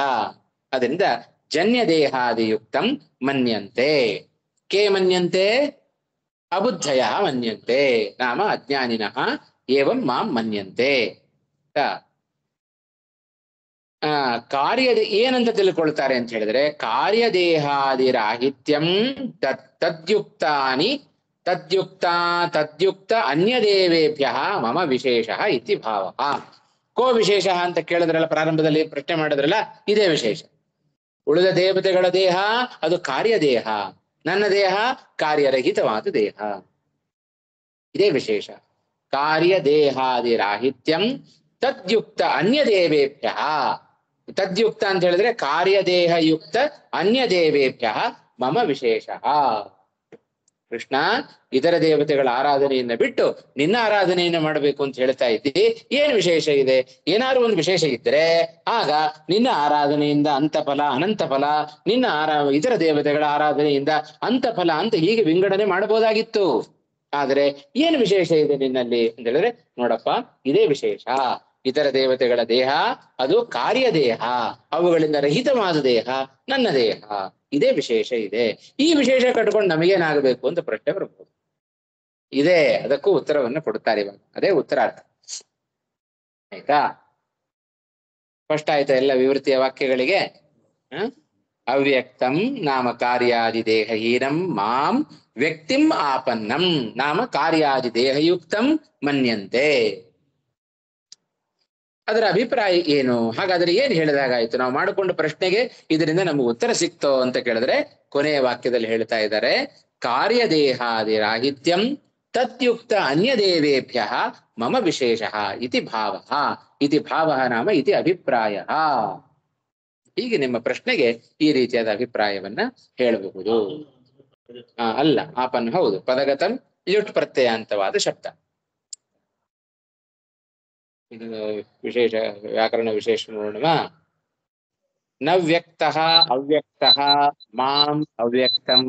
ಅದರಿಂದ ಜನ್ಯ ದೇಹಾದಿಯುಕ್ತಂ ಮನ್ಯಂತೆ. ಕೇ ಮನ್ಯಂತೆ? ಅಬುದ್ಧಯ ಮನ್ಯಂತೆ, ನಾಮ ಅಜ್ಞಾನಿನಃ ಏವಂ ಮಾಂ ಮನ್ಯಂತೆ. ಏನಂತ ತಿಳ್ಕೊಳ್ತಾರೆ ಅಂತ ಹೇಳಿದ್ರೆ, ಕಾರ್ಯದೇಹಾದಿರಾಹಿತ್ಯಂ ತದ್ಯುಕ್ತ ಅನ್ಯದೇವೇಭ್ಯ ಮಮ ವಿಶೇಷ ಇತಿ ಭಾವ. ಕೋ ವಿಶೇಷ ಅಂತ ಕೇಳಿದ್ರಲ್ಲ, ಪ್ರಾರಂಭದಲ್ಲಿ ಪ್ರಶ್ನೆ ಮಾಡಿದ್ರಲ್ಲ, ಇದೇ ವಿಶೇಷ. ಉಳಿದ ದೇವತೆಗಳ ದೇಹ ಅದು ಕಾರ್ಯದೇಹ, ನನ್ನ ದೇಹ ಕಾರ್ಯರಹಿತವಾದ ದೇಹ. ಇದೇ ವಿಶೇಷ. ಕಾರ್ಯದೇಹಾದಿರಾಹಿತ್ಯಂ ತದ್ಯುಕ್ತ ಅನ್ಯದೇವೇಭ್ಯ. ತದ್ಯುಕ್ತ ಅಂತ ಹೇಳಿದ್ರೆ ಕಾರ್ಯದೇಹಯುಕ್ತ ಅನ್ಯದೇವೇಭ್ಯ ಮಮ ವಿಶೇಷ. ಕೃಷ್ಣ, ಇತರ ದೇವತೆಗಳ ಆರಾಧನೆಯನ್ನ ಬಿಟ್ಟು ನಿನ್ನ ಆರಾಧನೆಯನ್ನ ಮಾಡಬೇಕು ಅಂತ ಹೇಳ್ತಾ ಇದ್ದಿ. ಏನ್ ವಿಶೇಷ ಇದೆ? ಏನಾದ್ರು ಒಂದು ವಿಶೇಷ ಇದ್ರೆ ಆಗ ನಿನ್ನ ಆರಾಧನೆಯಿಂದ ಅಂತಫಲ ಅನಂತ ಫಲ, ಇತರ ದೇವತೆಗಳ ಆರಾಧನೆಯಿಂದ ಅಂತಫಲ ಅಂತ ಹೀಗೆ ವಿಂಗಡಣೆ ಮಾಡಬಹುದಾಗಿತ್ತು. ಆದ್ರೆ ಏನು ವಿಶೇಷ ಇದೆ ನಿನ್ನಲ್ಲಿ ಅಂತ ಹೇಳಿದ್ರೆ, ನೋಡಪ್ಪ ಇದೇ ವಿಶೇಷ. ಇತರ ದೇವತೆಗಳ ದೇಹ ಅದು ಕಾರ್ಯದೇಹ, ಅವುಗಳಿಂದ ರಹಿತವಾದ ದೇಹ ನನ್ನ ದೇಹ. ಇದೇ ವಿಶೇಷ ಇದೆ. ಈ ವಿಶೇಷ ಕಟ್ಕೊಂಡು ನಮಗೇನಾಗಬೇಕು ಅಂತ ಪ್ರಶ್ನೆ ಬರ್ಬೋದು. ಇದೇ ಅದಕ್ಕೂ ಉತ್ತರವನ್ನು ಕೊಡ್ತಾರೆ ಇವಾಗ. ಅದೇ ಉತ್ತರಾರ್ಥ. ಆಯ್ತಾ? ಸ್ಪಷ್ಟ ಆಯ್ತಾ ಎಲ್ಲ ವಿವೃತಿಯ ವಾಕ್ಯಗಳಿಗೆ? ಅವ್ಯಕ್ತಂ ನಾಮ ಕಾರ್ಯಾದಿ ದೇಹಹೀನಂ ಮಾಂ ವ್ಯಕ್ತಿಂ ಆಪನ್ನಂ ನಾಮ ಕಾರ್ಯಾದಿ ದೇಹಯುಕ್ತಂ ಮನ್ಯಂತೆ. ಅದರ ಅಭಿಪ್ರಾಯ ಏನು? ಹಾಗಾದ್ರೆ ಏನ್ ಹೇಳಿದಾಗಾಯ್ತು? ನಾವು ಮಾಡಿಕೊಂಡ ಪ್ರಶ್ನೆಗೆ ಇದರಿಂದ ನಮಗೆ ಉತ್ತರ ಸಿಕ್ತೋ ಅಂತ ಕೇಳಿದ್ರೆ, ಕೊನೆಯ ವಾಕ್ಯದಲ್ಲಿ ಹೇಳ್ತಾ ಇದ್ದಾರೆ, ಕಾರ್ಯದೇಹಾದಿ ರಾಹಿತ್ಯಂ ತದ್ಯುಕ್ತ ಅನ್ಯದೇವೇಭ್ಯ ಮಮ ವಿಶೇಷ ಇತಿ ಭಾವ. ಇತಿ ಭಾವ ನಾಮ ಇತಿ ಅಭಿಪ್ರಾಯ. ಹೀಗೆ ನಿಮ್ಮ ಪ್ರಶ್ನೆಗೆ ಈ ರೀತಿಯಾದ ಅಭಿಪ್ರಾಯವನ್ನ ಹೇಳಬಹುದು. ಅಲ್ಲ, ಆಪನ್ ಹೌದು, ಪದಗತಂ ಲ್ಯುಟ್ ಪ್ರತ್ಯಯಾಂತವಾದ ಶಬ್ದ. ಇದು ವಿಶೇಷ ವ್ಯಾಕರಣ ವಿಶೇಷ ನೋಡೋಣ. ನ ವ್ಯಕ್ತಃ ಅವ್ಯಕ್ತಃ ಮಾಂ ಅವ್ಯಕ್ತಂ.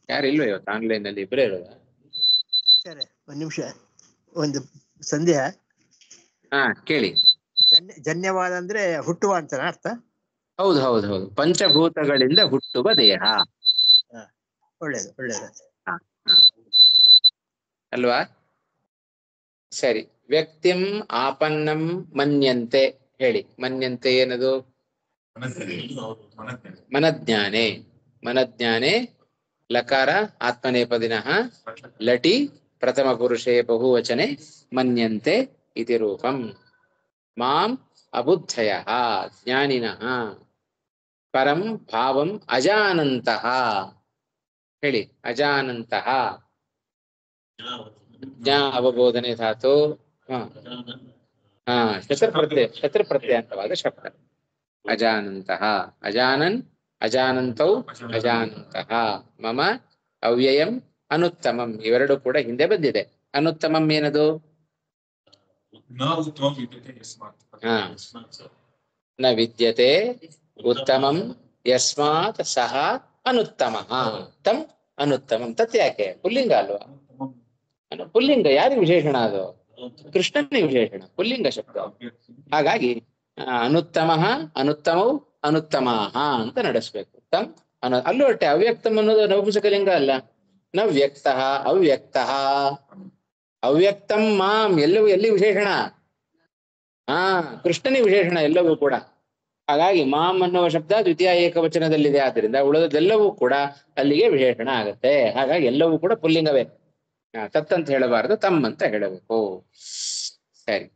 ಯಾರಿಲ್ವ ಇವತ್ತು ಆನ್ಲೈನ್ ನಲ್ಲಿ? ಇಬ್ಬರೇ ಇರೋದ? ಒಂದ್ ನಿಮಿಷ, ಒಂದು ಸಂದೇಹ. ಕೇಳಿ. ಜನ್ಯವಾದ ಅಂದ್ರೆ ಹುಟ್ಟುವ ಅಂತ ಅರ್ಥ? ಹೌದು ಹೌದು ಹೌದು, ಪಂಚಭೂತಗಳಿಂದ ಹುಟ್ಟುವ ದೇಹ. ಒಳ್ಳೇದು ಒಳ್ಳೇದು ಅಲ್ವಾ? ಸರಿ. ವ್ಯಕ್ತಿಂ ಆಪನ್ನಂ ಮನ್ಯಂತೆ ಹೇಳಿ. ಮನ್ಯಂತೆ ಏನದು? ಮನಜ್ಞಾನೆ. ಮನಜ್ಞಾನೆ ಲಕಾರ ಆತ್ಮನೇಪದಿನಃ ಲಟಿ ಪ್ರಥಮ ಪುರುಷೇ ಬಹುವಚನೆ ಮನ್ಯಂತೆ ಇತಿ ರೂಪಂ. ಮಾಂ ಅಬುದ್ಧಯಃ ಜ್ಞಾನಿನಃ ಪರಂ ಭಾವಂ ಅಜಾನಂತಃ ಹೇಳಿ. ಅಜಾನಂತಃ ಜ್ಞಾ ಅವಬೋಧನೆ ಧಾತು. ಶತೃಪ್ರತ್ಯಯಾಂತವಾದ ಶಬ್ದ. ಅಜಾನಂತಃ ಅಜಾನನ್ ಅಜಾನಂತೌ ಅಜಾನಂತಃ ಮಮ ಅವ್ಯಯಂ ಅನುತ್ತಮಂ. ಇವೆರಡು ಕೂಡ ಹಿಂದೆ ಬಂದಿದೆ. ಅನುತ್ತಮಂ ಏನದು? ಹಾ ನ ವಿದ್ಯತೆ ಉತ್ತಮಂ ಯಸ್ಮಾತ್ ಸಹ ಅನುತ್ತಮ ತಮ್ ಅನುತ್ತಮಂ ತತ್ ಯಾಕೆ ಪುಲ್ಲಿಂಗ ಅಲ್ವಾ ಪುಲ್ಲಿಂಗ ಯಾರಿಗೆ ವಿಶೇಷಣ ಅದು ಕೃಷ್ಣನಿಗೆ ವಿಶೇಷಣ ಪುಲ್ಲಿಂಗ ಶಬ್ದ ಹಾಗಾಗಿ ಅನುತ್ತಮ ಅನುತ್ತಮೌ ಅನುತ್ತಮಾಹ ಅಂತ ನಡೆಸ್ಬೇಕು ತಮ್ ಅಲ್ಲೂ ಅಟ್ಟೆ ಅವ್ಯಕ್ತಂ ಅನ್ನೋದು ನಪುಂಸಕಲಿಂಗ ಅಲ್ಲ ನ ವ್ಯಕ್ತ ಅವ್ಯಕ್ತ ಅವ್ಯಕ್ತಂ ಮಾಂ ಎಲ್ಲವೂ ಎಲ್ಲಿ ವಿಶೇಷಣ ಕೃಷ್ಣನಿಗೆ ವಿಶೇಷಣ ಎಲ್ಲವೂ ಕೂಡ ಹಾಗಾಗಿ ಮಾಂ ಅನ್ನುವ ಶಬ್ದ ದ್ವಿತೀಯ ಏಕವಚನದಲ್ಲಿದೆ ಆದ್ದರಿಂದ ಉಳಿದದೆಲ್ಲವೂ ಕೂಡ ಅಲ್ಲಿಗೆ ವಿಶೇಷಣ ಆಗತ್ತೆ ಹಾಗಾಗಿ ಎಲ್ಲವೂ ಕೂಡ ಪುಲ್ಲಿಂಗವೇ ತತ್ ಅಂತ ಹೇಳಬಾರದು ತಮ್ ಅಂತ ಹೇಳಬೇಕು ಸರಿ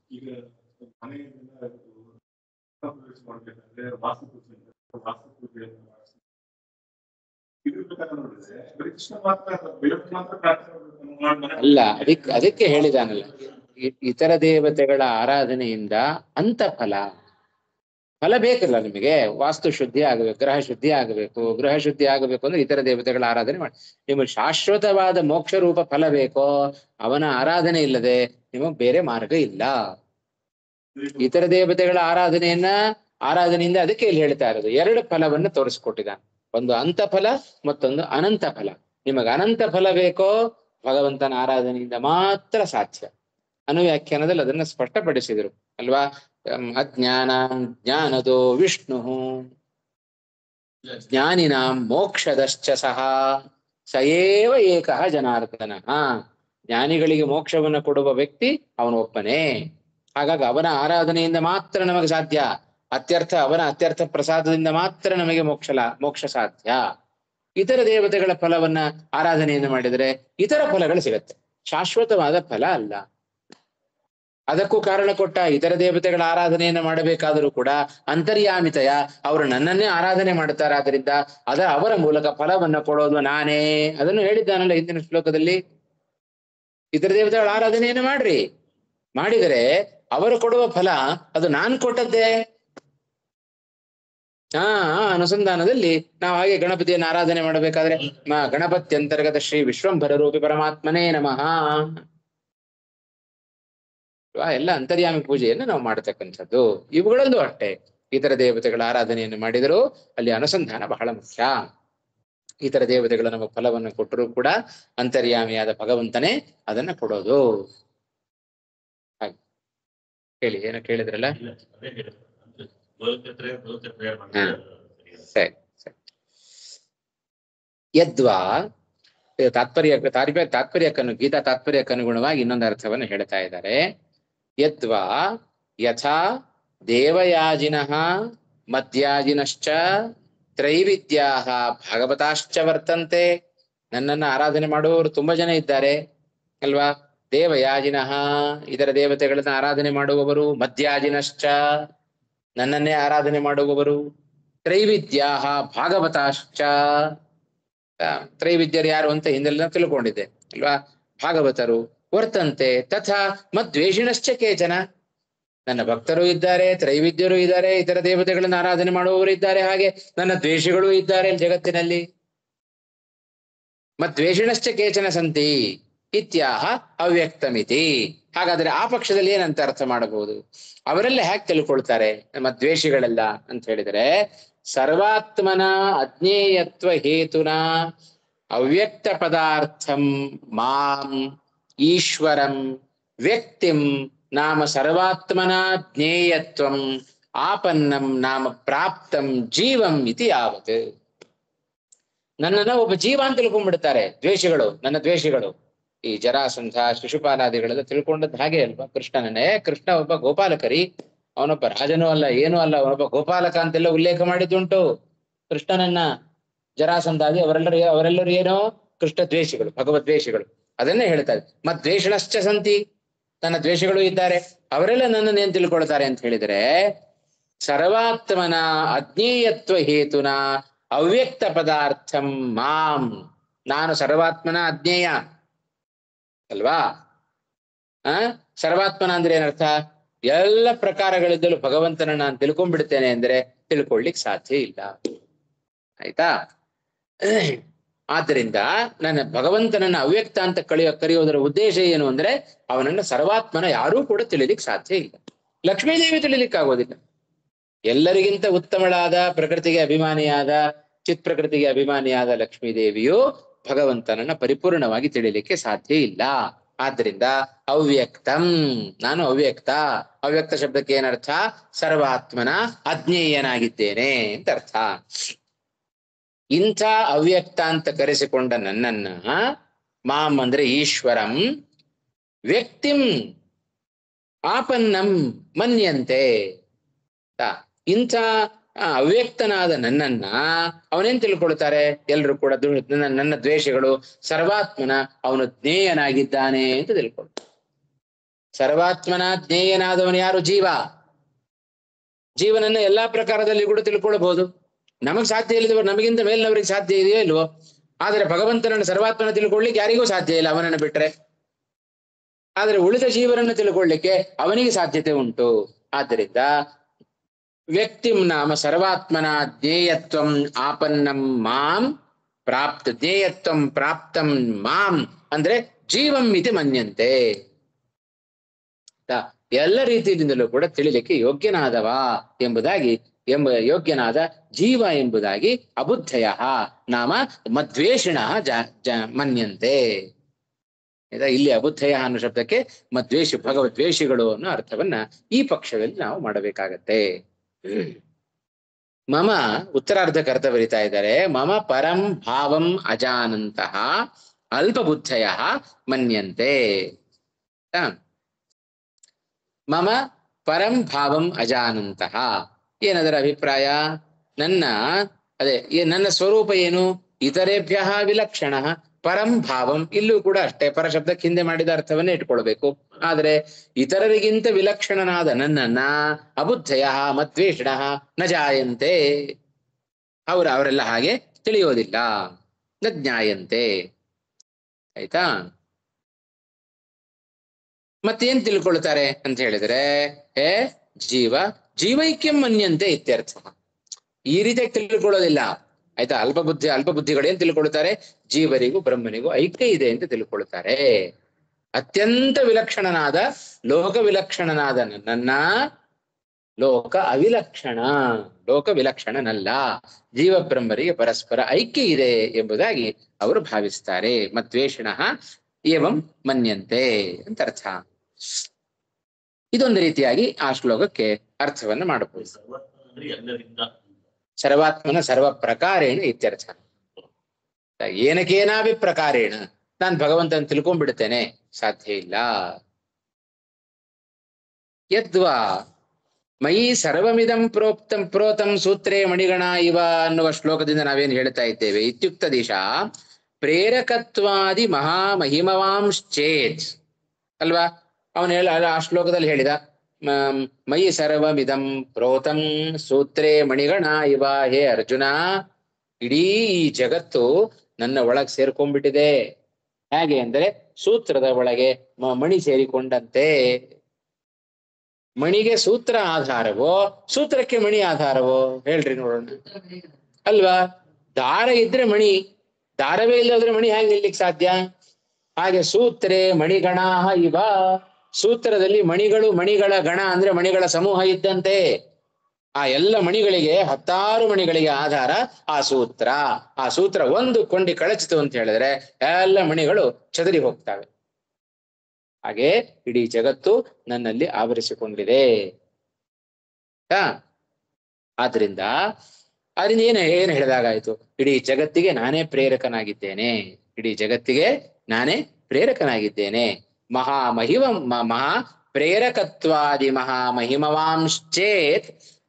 ಈಗ ಅಲ್ಲ ಅದಕ್ಕೆ ಹೇಳಿದಾನಲ್ಲ ಇತರ ದೇವತೆಗಳ ಆರಾಧನೆಯಿಂದ ಅಂತ ಫಲ ಬೇಕಲ್ಲ ನಿಮಗೆ ವಾಸ್ತು ಶುದ್ಧಿ ಆಗಬೇಕು ಗೃಹ ಶುದ್ಧಿ ಆಗಬೇಕು ಗೃಹ ಶುದ್ಧಿ ಆಗಬೇಕು ಅಂದ್ರೆ ಇತರ ದೇವತೆಗಳ ಆರಾಧನೆ ಮಾಡಿ ನಿಮಗೆ ಶಾಶ್ವತವಾದ ಮೋಕ್ಷ ರೂಪ ಫಲ ಬೇಕೋ ಅವನ ಆರಾಧನೆ ಇಲ್ಲದೆ ನಿಮಗ್ ಬೇರೆ ಮಾರ್ಗ ಇಲ್ಲ ಇತರ ದೇವತೆಗಳ ಆರಾಧನೆಯಿಂದ ಅದಕ್ಕೆ ಇಲ್ಲಿ ಹೇಳ್ತಾ ಇರೋದು ಎರಡು ಫಲವನ್ನು ತೋರಿಸ್ಕೊಟ್ಟಿದ್ದಾನೆ ಒಂದು ಅಂತ ಫಲ ಮತ್ತೊಂದು ಅನಂತ ಫಲ ನಿಮಗೆ ಅನಂತ ಫಲ ಬೇಕೋ ಭಗವಂತನ ಆರಾಧನೆಯಿಂದ ಮಾತ್ರ ಸಾಧ್ಯ ಅನುವ್ಯಾಖ್ಯಾನದಲ್ಲಿ ಅದನ್ನ ಸ್ಪಷ್ಟಪಡಿಸಿದರು ಅಲ್ವಾ ಅಜ್ಞಾನಾಂ ಜ್ಞಾನದೋ ವಿಷ್ಣು ಜ್ಞಾನಿನಾಂ ಮೋಕ್ಷದಶ್ಚ ಸಹ ಸಯೇವ ಏಕಃ ಜನಾರ್ದನ ಜ್ಞಾನಿಗಳಿಗೆ ಮೋಕ್ಷವನ್ನು ಕೊಡುವ ವ್ಯಕ್ತಿ ಅವನ ಒಪ್ಪನೇ ಹಾಗಾಗಿ ಅವನ ಆರಾಧನೆಯಿಂದ ಮಾತ್ರ ನಮಗೆ ಸಾಧ್ಯ ಅವನ ಅತ್ಯರ್ಥ ಪ್ರಸಾದದಿಂದ ಮಾತ್ರ ನಮಗೆ ಮೋಕ್ಷ ಸಾಧ್ಯ ಇತರ ದೇವತೆಗಳ ಫಲವನ್ನ ಆರಾಧನೆಯನ್ನು ಮಾಡಿದರೆ ಇತರ ಫಲಗಳು ಸಿಗತ್ತೆ ಶಾಶ್ವತವಾದ ಫಲ ಅಲ್ಲ ಅದಕ್ಕೂ ಕಾರಣ ಕೊಟ್ಟ ಇತರ ದೇವತೆಗಳ ಆರಾಧನೆಯನ್ನು ಮಾಡಬೇಕಾದರೂ ಕೂಡ ಅಂತರ್ಯಾಮಿತಯ ಅವರು ನನ್ನನ್ನೇ ಆರಾಧನೆ ಮಾಡುತ್ತಾರಾದ್ರಿಂದ ಅವರ ಮೂಲಕ ಫಲವನ್ನು ಕೊಡೋದು ನಾನೇ ಅದನ್ನು ಹೇಳಿದ್ದಾನಲ್ಲ ಹಿಂದಿನ ಶ್ಲೋಕದಲ್ಲಿ ಇತರ ದೇವತೆಗಳ ಆರಾಧನೆಯನ್ನು ಮಾಡಿದರೆ ಅವರು ಕೊಡುವ ಫಲ ಅದು ನಾನು ಕೊಟ್ಟದ್ದೇ ಅನುಸಂಧಾನದಲ್ಲಿ ನಾವು ಹಾಗೆ ಗಣಪತಿಯನ್ನು ಆರಾಧನೆ ಮಾಡಬೇಕಾದ್ರೆ ಗಣಪತಿ ಅಂತರ್ಗತ ಶ್ರೀ ವಿಶ್ವಂಭರ ರೂಪಿ ಪರಮಾತ್ಮನೇ ನಮಃ ಎಲ್ಲ ಅಂತರ್ಯಾಮಿ ಪೂಜೆಯನ್ನು ನಾವು ಮಾಡತಕ್ಕಂಥದ್ದು ಇವುಗಳಲ್ಲೂ ಅಷ್ಟೇ ಇತರ ದೇವತೆಗಳ ಆರಾಧನೆಯನ್ನು ಮಾಡಿದರೂ ಅಲ್ಲಿ ಅನುಸಂಧಾನ ಬಹಳ ಮುಖ್ಯ ಇತರ ದೇವತೆಗಳ ನಮ್ಮ ಫಲವನ್ನು ಕೊಟ್ಟರೂ ಕೂಡ ಅಂತರ್ಯಾಮಿಯಾದ ಭಗವಂತನೇ ಅದನ್ನ ಕೊಡೋದು ಹಾಗೆ ಹೇಳಿ ಏನೋ ಕೇಳಿದ್ರಲ್ಲ ಸರಿ ಯದ್ವಾ ತಾತ್ಪರ್ಯಕ್ಕನು ಗೀತಾ ತಾತ್ಪರ್ಯಕ್ಕನುಗುಣವಾಗಿ ಇನ್ನೊಂದು ಅರ್ಥವನ್ನು ಹೇಳ್ತಾ ಇದ್ದಾರೆ ಯದ್ವಾ ಯಥಾ ದೇವಯಾಜಿನಃ ಮದ್ಯಾಜಿನಶ್ಚ ತ್ರೈವಿದ್ಯಾ ಭಾಗವತಾಶ್ಚ ವರ್ತಂತೆ ನನ್ನನ್ನು ಆರಾಧನೆ ಮಾಡುವವರು ತುಂಬಾ ಜನ ಇದ್ದಾರೆ ಅಲ್ವಾ ದೇವಯಾಜಿನಃ ಇದರ ದೇವತೆಗಳನ್ನ ಆರಾಧನೆ ಮಾಡುವವರು ಮದ್ಯಾಜಿನಶ್ಚ ನನ್ನನ್ನೇ ಆರಾಧನೆ ಮಾಡುವವರು ತ್ರೈವಿದ್ಯಾ ಭಾಗವತಾಶ್ಚ ತ್ರೈವಿದ್ಯರು ಯಾರು ಅಂತ ಹಿಂದೆಲ್ಲ ತಿಳ್ಕೊಂಡಿದ್ದೆ ಅಲ್ವಾ ಭಾಗವತರು ವರ್ತಂತೆ ತಥಾ ಮದ್ವೇಷಿಣಶ್ಚ ಕೇಚನ ನನ್ನ ಭಕ್ತರು ಇದ್ದಾರೆ ತ್ರೈವಿದ್ಯರು ಇದ್ದಾರೆ ಇತರ ದೇವತೆಗಳನ್ನು ಆರಾಧನೆ ಮಾಡುವವರು ಇದ್ದಾರೆ ಹಾಗೆ ನನ್ನ ದ್ವೇಷಿಗಳು ಇದ್ದಾರೆ ಜಗತ್ತಿನಲ್ಲಿ ಮದ್ವೇಷಿಣಶ್ಚ ಕೇಚನ ಸಂತಿ ಇತ್ಯಾಹ ಅವ್ಯಕ್ತಮಿತಿ ಹಾಗಾದ್ರೆ ಆ ಪಕ್ಷದಲ್ಲಿ ಏನಂತ ಅರ್ಥ ಮಾಡಬಹುದು ಅವರೆಲ್ಲ ಹೇಗೆ ತಿಳ್ಕೊಳ್ತಾರೆ ನಮ್ಮ ದ್ವೇಷಿಗಳೆಲ್ಲ ಅಂತ ಹೇಳಿದರೆ ಸರ್ವಾತ್ಮನ ಅಜ್ಞೇಯತ್ವ ಹೇತುನ ಅವ್ಯಕ್ತ ಪದಾರ್ಥಂ ಮಾಂ ಈಶ್ವರಂ ವ್ಯಕ್ತಿಂ ನಾಮ ಸರ್ವಾತ್ಮನ ಜ್ಞೇಯತ್ವಂ ಆಪನ್ನಂ ನಾಮ ಪ್ರಾಪ್ತಂ ಜೀವಂ ಇತಿ ಯಾವತ್ ನನ್ನನ್ನ ಒಬ್ಬ ಜೀವ ಅಂತ ತಿಳ್ಕೊಂಡ್ಬಿಡ್ತಾರೆ ದ್ವೇಷಿಗಳು ನನ್ನ ದ್ವೇಷಿಗಳು ಈ ಜರಾಸಂಧ ಶಿಶುಪಾಲಾದಿಗಳೆಲ್ಲ ತಿಳ್ಕೊಂಡದ್ದು ಹಾಗೆ ಅಲ್ವಾ ಕೃಷ್ಣ ಒಬ್ಬ ಗೋಪಾಲಕರಿ ಅವನೊಬ್ಬ ರಾಜನೂ ಅಲ್ಲ ಏನೂ ಅಲ್ಲ ಅವನೊಬ್ಬ ಗೋಪಾಲಕ ಅಂತೆಲ್ಲ ಉಲ್ಲೇಖ ಮಾಡಿದ್ದುಂಟು ಕೃಷ್ಣನನ್ನ ಜರಾಸಂಧಾದಿ ಅವರೆಲ್ಲರೂ ಏನೋ ಕೃಷ್ಣ ದ್ವೇಷಿಗಳು ಭಗವದ್ವೇಷಿಗಳು ಅದನ್ನೇ ಹೇಳ್ತಾರೆ ಮದ್ವೇಷಣಶ್ಚ ಸಂತಿ ನನ್ನ ದ್ವೇಷಗಳು ಇದ್ದಾರೆ ಅವರೆಲ್ಲ ನನ್ನನ್ನು ಏನ್ ತಿಳ್ಕೊಳ್ತಾರೆ ಅಂತ ಹೇಳಿದರೆ ಸರ್ವಾತ್ಮನ ಅಜ್ಞೇಯತ್ವ ಹೇತುನ ಅವ್ಯಕ್ತ ಪದಾರ್ಥಂ ಮಾಂ ನಾನು ಸರ್ವಾತ್ಮನ ಅಜ್ಞೇಯ ಅಲ್ವಾ ಸರ್ವಾತ್ಮನ ಅಂದ್ರೆ ಏನರ್ಥ ಎಲ್ಲ ಪ್ರಕಾರಗಳಿದ್ದಲು ಭಗವಂತನ ನಾನು ತಿಳ್ಕೊಂಡ್ಬಿಡ್ತೇನೆ ಅಂದ್ರೆ ತಿಳ್ಕೊಳ್ಳಿಕ್ ಸಾಧ್ಯ ಇಲ್ಲ ಆಯ್ತಾ ಆದ್ದರಿಂದ ನನ್ನ ಭಗವಂತನನ್ನ ಅವ್ಯಕ್ತ ಅಂತ ಕರೆಯೋದರ ಉದ್ದೇಶ ಏನು ಅಂದ್ರೆ ಅವನನ್ನ ಸರ್ವಾತ್ಮನ ಯಾರೂ ಕೂಡ ತಿಳಿಲಿಕ್ಕೆ ಸಾಧ್ಯ ಇಲ್ಲ. ಲಕ್ಷ್ಮೀದೇವಿ ತಿಳಿಲಿಕ್ಕೆ ಆಗೋದಿಲ್ಲ. ಎಲ್ಲರಿಗಿಂತ ಉತ್ತಮಳಾದ ಪ್ರಕೃತಿಗೆ ಅಭಿಮಾನಿಯಾದ ಚಿತ್ ಪ್ರಕೃತಿಗೆ ಅಭಿಮಾನಿಯಾದ ಲಕ್ಷ್ಮೀದೇವಿಯು ಭಗವಂತನನ್ನ ಪರಿಪೂರ್ಣವಾಗಿ ತಿಳಿಲಿಕ್ಕೆ ಸಾಧ್ಯ ಇಲ್ಲ. ಆದ್ದರಿಂದ ಅವ್ಯಕ್ತಂ, ನಾನು ಅವ್ಯಕ್ತ. ಅವ್ಯಕ್ತ ಶಬ್ದಕ್ಕೆ ಏನರ್ಥ? ಸರ್ವಾತ್ಮನ ಅಜ್ಞೇಯನಾಗಿದ್ದೇನೆ ಅಂತ ಅರ್ಥ. ಇಂಥ ಅವ್ಯಕ್ತ ಅಂತ ಕರೆಸಿಕೊಂಡ ನನ್ನನ್ನ ಮಾಂ ಅಂದ್ರೆ ಈಶ್ವರಂ, ವ್ಯಕ್ತಿಂ ಆಪನ್ನಂ ಮನ್ಯಂತೆ. ಇಂಥ ಅವ್ಯಕ್ತನಾದ ನನ್ನನ್ನ ಅವನೇನ್ ತಿಳ್ಕೊಳ್ತಾರೆ? ಎಲ್ರು ಕೂಡ ನನ್ನ ದ್ವೇಷಗಳು ಸರ್ವಾತ್ಮನ ಅವನು ಜ್ಞೇಯನಾಗಿದ್ದಾನೆ ಅಂತ ತಿಳ್ಕೊಳ್ತಾರೆ. ಸರ್ವಾತ್ಮನ ಜ್ಞೇಯನಾದವನು ಯಾರು? ಜೀವ. ಜೀವನನ್ನ ಎಲ್ಲಾ ಪ್ರಕಾರದಲ್ಲಿ ಕೂಡ ತಿಳ್ಕೊಳ್ಬಹುದು. ನಮಗ್ ಸಾಧ್ಯ ಇಲ್ಲದವರು, ನಮಗಿಂತ ಮೇಲಿನವರಿಗೆ ಸಾಧ್ಯ ಇದೆಯೋ ಇಲ್ವೋ? ಆದ್ರೆ ಭಗವಂತನನ್ನು ಸರ್ವಾತ್ಮನ ತಿಳ್ಕೊಳ್ಳಿಕ್ಕೆ ಯಾರಿಗೂ ಸಾಧ್ಯ ಇಲ್ಲ ಅವನನ್ನು ಬಿಟ್ರೆ. ಆದ್ರೆ ಉಳಿದ ಜೀವನನ್ನು ತಿಳ್ಕೊಳ್ಳಿಕ್ಕೆ ಅವನಿಗೆ ಸಾಧ್ಯತೆ ಉಂಟು. ಆದ್ದರಿಂದ ವ್ಯಕ್ತಿಂ ನಾಮ ಸರ್ವಾತ್ಮನ ಜ್ಞೇಯತ್ವಂ ಆಪನ್ನಂ ಮಾಂ ಪ್ರಾಪ್ತ, ಜ್ಞೇಯತ್ವಂ ಪ್ರಾಪ್ತಂ ಮಾಂ ಅಂದ್ರೆ ಜೀವಂ ಇತಿ ಮನ್ಯಂತೆ. ಎಲ್ಲ ರೀತಿಯಿಂದಲೂ ಕೂಡ ತಿಳಿಲಿಕ್ಕೆ ಯೋಗ್ಯನಾದವ ಎಂಬುದಾಗಿ, ಯೋಗ್ಯನಾದ ಜೀವ ಎಂಬುದಾಗಿ ಅಬುದ್ಧಯ ನಾಮ ಮದ್ವೇಷಿಣ ಮನ್ಯಂತೆ. ಇಲ್ಲಿ ಅಬುದ್ಧಯ ಅನ್ನೋ ಶಬ್ದಕ್ಕೆ ಮದ್ವೇಷಿ, ಭಗವದ್ವೇಷಿಗಳು ಅನ್ನೋ ಅರ್ಥವನ್ನ ಈ ಪಕ್ಷದಲ್ಲಿ ನಾವು ಮಾಡಬೇಕಾಗತ್ತೆ. ಮಮ ಉತ್ತರಾರ್ಧಕ್ಕೆ ಅರ್ಥ ಬರಿತಾ ಇದ್ದಾರೆ. ಮಮ ಪರಂ ಭಾವಂ ಅಜಾನಂತಹ ಅಲ್ಪಬುದ್ಧಯ ಮನ್ಯಂತೆ. ಮಮ ಪರಂ ಭಾವಂ ಅಜಾನಂತಹ, ಏನದರ ಅಭಿಪ್ರಾಯ? ನನ್ನ ಸ್ವರೂಪ ಏನು? ಇತರೇಭ್ಯ ವಿಲಕ್ಷಣ ಪರಂ ಭಾವಂ. ಇಲ್ಲೂ ಕೂಡ ಅಷ್ಟೇ, ಪರ ಶಬ್ದಕ್ಕೆ ಹಿಂದೆ ಮಾಡಿದ ಅರ್ಥವನ್ನೇ ಇಟ್ಕೊಳ್ಬೇಕು. ಆದ್ರೆ ಇತರರಿಗಿಂತ ವಿಲಕ್ಷಣನಾದ ನನ್ನನ್ನ ಅಬುದ್ಧಯ ಮದ್ವೇಷಿಣ ನ ಜಾಯಂತೆ, ಅವರೆಲ್ಲ ಹಾಗೆ ತಿಳಿಯೋದಿಲ್ಲ. ನ ಜ್ಞಾಯಂತೆ. ಆಯ್ತಾ? ಮತ್ತೇನ್ ತಿಳ್ಕೊಳ್ತಾರೆ ಅಂತ ಹೇಳಿದ್ರೆ, ಜೀವೈಕ್ಯಂ ಮನ್ಯಂತೆ ಇತ್ಯರ್ಥ. ಈ ರೀತಿಯಾಗಿ ತಿಳ್ಕೊಳ್ಳೋದಿಲ್ಲ. ಆಯ್ತಾ? ಅಲ್ಪಬುದ್ಧಿಗಳು ಏನ್ ತಿಳ್ಕೊಳ್ತಾರೆ? ಜೀವರಿಗೂ ಬ್ರಹ್ಮನಿಗೂ ಐಕ್ಯ ಇದೆ ಅಂತ ತಿಳ್ಕೊಳ್ತಾರೆ. ಅತ್ಯಂತ ವಿಲಕ್ಷಣನಾದ, ಲೋಕ ವಿಲಕ್ಷಣನಾದ ನನ್ನನ್ನ ಲೋಕ ವಿಲಕ್ಷಣನಲ್ಲ, ಜೀವ ಬ್ರಹ್ಮರಿಗೆ ಪರಸ್ಪರ ಐಕ್ಯ ಇದೆ ಎಂಬುದಾಗಿ ಅವರು ಭಾವಿಸ್ತಾರೆ. ಮದ್ವೇಷಿಣ ಏವಂ ಮನ್ಯಂತೆ ಅಂತ ಅರ್ಥ. ಇದೊಂದು ರೀತಿಯಾಗಿ ಆ ಶ್ಲೋಕಕ್ಕೆ ಅರ್ಥವನ್ನು ಮಾಡಬಹುದು. ಸರ್ವಾತ್ಮನ ಸರ್ವ ಪ್ರಕಾರೇಣ ಇತ್ಯರ್ಥ. ಏನಕೇನಾಭಿ ಪ್ರಕಾರೇಣ ನಾನು ಭಗವಂತನ ತಿಳ್ಕೊಂಡ್ಬಿಡ್ತೇನೆ, ಸಾಧ್ಯ ಇಲ್ಲ. ಯದ್ವಾ ಮಯಿ ಸರ್ವಮಿದಂ ಪ್ರೋತಂ ಸೂತ್ರೇ ಮಣಿಗಣ ಇವ ಅನ್ನುವ ಶ್ಲೋಕದಿಂದ ನಾವೇನು ಹೇಳ್ತಾ ಇದ್ದೇವೆ? ಇತ್ಯುಕ್ತ ದಿಶಾ ಪ್ರೇರಕತ್ವಾದಿ ಮಹಾಮಹಿಮವಾಂಶ್ಚೇತ್ ಅಲ್ವಾ? ಅವನು ಆ ಶ್ಲೋಕದಲ್ಲಿ ಹೇಳಿದ ಮಯಿ ಸರ್ವಮಿದಂ ಪ್ರೋತಂ ಸೂತ್ರೇ ಮಣಿಗಣ ಇವ. ಹೇ ಅರ್ಜುನ, ಇಡೀ ಈ ಜಗತ್ತು ನನ್ನ ಒಳಗ್ ಸೇರ್ಕೊಂಡ್ಬಿಟ್ಟಿದೆ. ಹೇಗೆ ಅಂದ್ರೆ ಸೂತ್ರದ ಒಳಗೆ ಮಣಿ ಸೇರಿಕೊಂಡಂತೆ. ಮಣಿಗೆ ಸೂತ್ರ ಆಧಾರವೋ, ಸೂತ್ರಕ್ಕೆ ಮಣಿ ಆಧಾರವೋ? ಹೇಳ್ರಿ ನೋಡೋಣ. ಅಲ್ವಾ? ದಾರ ಇದ್ರೆ ಮಣಿ, ದಾರವೇ ಇಲ್ಲದ್ರೆ ಮಣಿ ಹೇಗೆ ನಿಲ್ಲಿಕ್ ಸಾಧ್ಯ? ಹಾಗೆ ಸೂತ್ರೇ ಮಣಿಗಣ ಇವ. ಸೂತ್ರದಲ್ಲಿ ಮಣಿಗಳ ಗಣ ಅಂದ್ರೆ ಮಣಿಗಳ ಸಮೂಹ ಇದ್ದಂತೆ. ಆ ಎಲ್ಲ ಮಣಿಗಳಿಗೆ, 10 ಮಣಿಗಳಿಗೆ ಆಧಾರ ಆ ಸೂತ್ರ. ಆ ಸೂತ್ರ ಒಂದು ಕೊಂಡಿ ಕಳಚಿತು ಅಂತ ಹೇಳಿದ್ರೆ ಎಲ್ಲ ಮಣಿಗಳು ಚದರಿ ಹೋಗ್ತವೆ. ಹಾಗೆ ಇಡೀ ಜಗತ್ತು ನನ್ನಲ್ಲಿ ಆವರಿಸಿಕೊಂಡಿದೆ. ಆದ್ರಿಂದ ಏನು ಹೇಳಿದಾಗಾಯ್ತು? ಇಡೀ ಜಗತ್ತಿಗೆ ನಾನೇ ಪ್ರೇರಕನಾಗಿದ್ದೇನೆ. ಇಡೀ ಜಗತ್ತಿಗೆ ನಾನೇ ಪ್ರೇರಕನಾಗಿದ್ದೇನೆ. ಮಹಾ ಪ್ರೇರಕತ್ವಾದಿ ಮಹಾಮಹಿಮವಾಂಶ್ಚೇತ್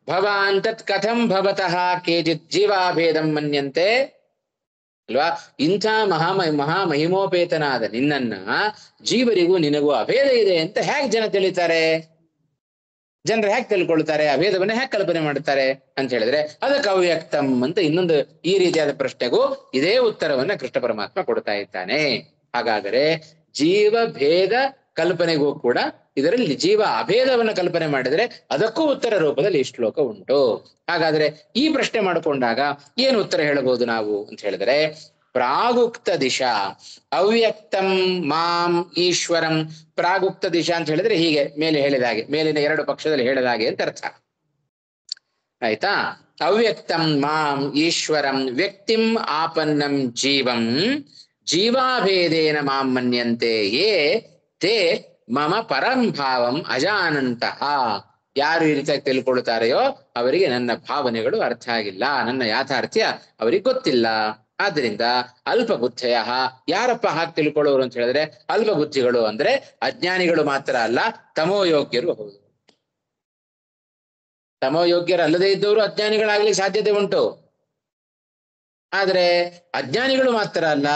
ಭವಾನ್ ತತ್ ಕಥಂ ಭವತಃ ಕೇಚಿತ್ ಜೀವಾಭೇದಂ ಮನ್ಯಂತೆ. ಅಲ್ವಾ? ಇಂಥ ಮಹಾಮಹಿಮೋಪೇತನಾದ ನಿನ್ನನ್ನ ಜೀವರಿಗೂ ನಿನಗೂ ಅಭೇದ ಇದೆ ಅಂತ ಹೇಗೆ ಜನ ತಿಳಿತಾರೆ? ಜನರು ಹೇಗೆ ತಿಳ್ಕೊಳ್ತಾರೆ? ಅಭೇದವನ್ನ ಹೇಗೆ ಕಲ್ಪನೆ ಮಾಡ್ತಾರೆ ಅಂತ ಹೇಳಿದ್ರೆ ಅದಕ್ಕೆ ಅವ್ಯಕ್ತಂ ಅಂತ ಇನ್ನೊಂದು ಈ ರೀತಿಯಾದ ಪ್ರಶ್ನೆಗೂ ಇದೇ ಉತ್ತರವನ್ನ ಕೃಷ್ಣ ಪರಮಾತ್ಮ ಕೊಡ್ತಾ ಇದ್ದಾನೆ. ಹಾಗಾದರೆ ಜೀವ ಭೇದ ಕಲ್ಪನೆಗೂ ಕೂಡ ಇದರಲ್ಲಿ ಜೀವ ಅಭೇದವನ್ನ ಕಲ್ಪನೆ ಮಾಡಿದ್ರೆ ಅದಕ್ಕೂ ಉತ್ತರ ರೂಪದಲ್ಲಿ ಈ ಶ್ಲೋಕ ಉಂಟು. ಹಾಗಾದ್ರೆ ಈ ಪ್ರಶ್ನೆ ಮಾಡಿಕೊಂಡಾಗ ಏನು ಉತ್ತರ ಹೇಳಬಹುದು ನಾವು ಅಂತ ಹೇಳಿದ್ರೆ, ಪ್ರಾಗುಕ್ತ ದಿಶಾ ಅವ್ಯಕ್ತಂ ಮಾಂ ಈಶ್ವರಂ. ಪ್ರಾಗುಕ್ತ ದಿಶಾ ಅಂತ ಹೇಳಿದ್ರೆ ಹೀಗೆ ಮೇಲೆ ಹೇಳಿದ ಹಾಗೆ, ಮೇಲಿನ ಎರಡು ಪಕ್ಷದಲ್ಲಿ ಹೇಳಿದ ಹಾಗೆ ಅಂತ ಅರ್ಥ ಆಯ್ತಾ. ಅವ್ಯಕ್ತಂ ಮಾಂ ಈಶ್ವರಂ ವ್ಯಕ್ತಿಂ ಆಪನ್ನಂ ಜೀವಂ ಜೀವಾಭೇದೇನ ಮಾಂ ಮನ್ಯಂತೆ ಯೇ ತೇ ಮಮ ಪರಂ ಭಾವಂ ಅಜಾನಂತಹ. ಯಾರು ಈ ರೀತಿಯಾಗಿ ತಿಳ್ಕೊಳ್ತಾರೆಯೋ ಅವರಿಗೆ ನನ್ನ ಭಾವನೆಗಳು ಅರ್ಥ ಆಗಿಲ್ಲ, ನನ್ನ ಯಾಥಾರ್ಥ್ಯ ಅವರಿಗೆ ಗೊತ್ತಿಲ್ಲ. ಆದ್ರಿಂದ ಅಲ್ಪಬುದ್ಧಯ. ಯಾರಪ್ಪ ಹಾಗೆ ತಿಳ್ಕೊಳ್ಳೋರು ಅಂತ ಹೇಳಿದ್ರೆ ಅಲ್ಪಬುದ್ಧಿಗಳು ಅಂದ್ರೆ ಅಜ್ಞಾನಿಗಳು ಮಾತ್ರ ಅಲ್ಲ, ತಮೋಯೋಗ್ಯರು ಹೌದು. ತಮೋಯೋಗ್ಯರು ಅಲ್ಲದೆ ಇದ್ದವರು ಅಜ್ಞಾನಿಗಳಾಗ್ಲಿಕ್ಕೆ ಸಾಧ್ಯತೆ ಉಂಟು. ಆದ್ರೆ ಅಜ್ಞಾನಿಗಳು ಮಾತ್ರ ಅಲ್ಲ,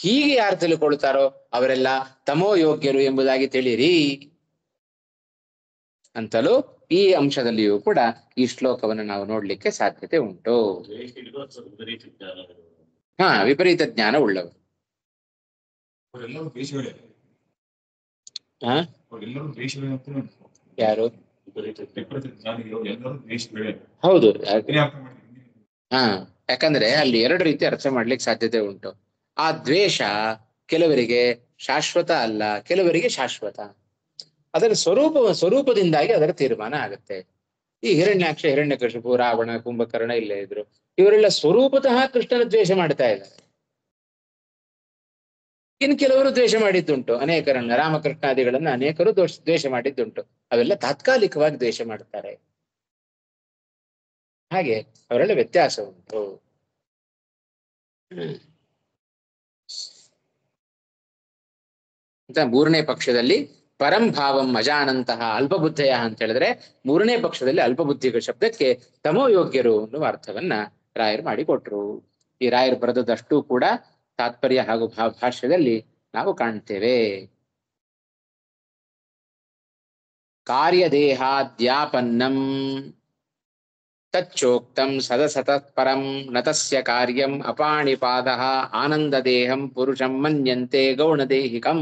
ಹೀಗೆ ಯಾರು ತಿಳ್ಕೊಳ್ತಾರೋ ಅವರೆಲ್ಲ ತಮೋಯೋಗ್ಯರು ಎಂಬುದಾಗಿ ತಿಳಿರಿ ಅಂತಲೂ ಈ ಅಂಶದಲ್ಲಿಯೂ ಕೂಡ ಈ ಶ್ಲೋಕವನ್ನು ನಾವು ನೋಡ್ಲಿಕ್ಕೆ ಸಾಧ್ಯತೆ ಉಂಟು. ವಿಪರೀತ ಜ್ಞಾನ ಉಳ್ಳವರು. ಯಾರು? ಹೌದು. ಯಾಕಂದ್ರೆ ಅಲ್ಲಿ ಎರಡು ರೀತಿ ಅರ್ಥ ಮಾಡ್ಲಿಕ್ಕೆ ಸಾಧ್ಯತೆ ಉಂಟು. ಆ ದ್ವೇಷ ಕೆಲವರಿಗೆ ಶಾಶ್ವತ ಅಲ್ಲ, ಕೆಲವರಿಗೆ ಶಾಶ್ವತ. ಅದರ ಸ್ವರೂಪದಿಂದಾಗಿ ಅದರ ತೀರ್ಮಾನ ಆಗುತ್ತೆ. ಈ ಹಿರಣ್ಯಾಕ್ಷ, ಹಿರಣ್ಯಕಶಿಪು, ರಾವಣ, ಕುಂಭಕರ್ಣ ಇಲ್ಲೇ ಇದ್ರು, ಇವರೆಲ್ಲ ಸ್ವರೂಪತಃ ಕೃಷ್ಣನ ದ್ವೇಷ ಮಾಡ್ತಾ ಇದ್ದಾರೆ. ಇನ್ನು ಕೆಲವರು ದ್ವೇಷ ಮಾಡಿದ್ದುಂಟು, ಅನೇಕರನ್ನ ರಾಮಕೃಷ್ಣಾದಿಗಳನ್ನ ಅನೇಕರು ದ್ವೇಷ ಮಾಡಿದ್ದುಂಟು. ಅವೆಲ್ಲ ತಾತ್ಕಾಲಿಕವಾಗಿ ದ್ವೇಷ ಮಾಡ್ತಾರೆ. ಹಾಗೆ ಅವರೆಲ್ಲ ವ್ಯತ್ಯಾಸ ಉಂಟು. ಅಂತ ಮೂರನೇ ಪಕ್ಷದಲ್ಲಿ ಪರಂಭಾವಂ ಅಜಾನಂತಹ ಅಲ್ಪಬುದ್ಧಯ ಅಂತ ಹೇಳಿದ್ರೆ ಮೂರನೇ ಪಕ್ಷದಲ್ಲಿ ಅಲ್ಪಬುದ್ಧಿಗಳ ಶಬ್ದಕ್ಕೆ ತಮೋಯೋಗ್ಯರು ಅನ್ನುವ ಅರ್ಥವನ್ನ ರಾಯರು ಮಾಡಿಕೊಟ್ರು. ಈ ರಾಯರು ಬರೆದದಷ್ಟು ಕೂಡ ತಾತ್ಪರ್ಯ ಹಾಗೂ ಭಾಷ್ಯದಲ್ಲಿ ನಾವು ಕಾಣ್ತೇವೆ. ಕಾರ್ಯದೇಹಾದ್ಯಾಪನ್ನಂ ತಚ್ಚೋಕ್ತಂ ಸದಸತಃ ಪರಂ ನತಸ್ಯ ಕಾರ್ಯಂ ಅಪಾಣಿಪಾದಃ ಆನಂದದೇಹಂ ಪುರುಷಂ ಮನ್ಯಂತೆ ಗೌಣದೇಹಿಕಂ.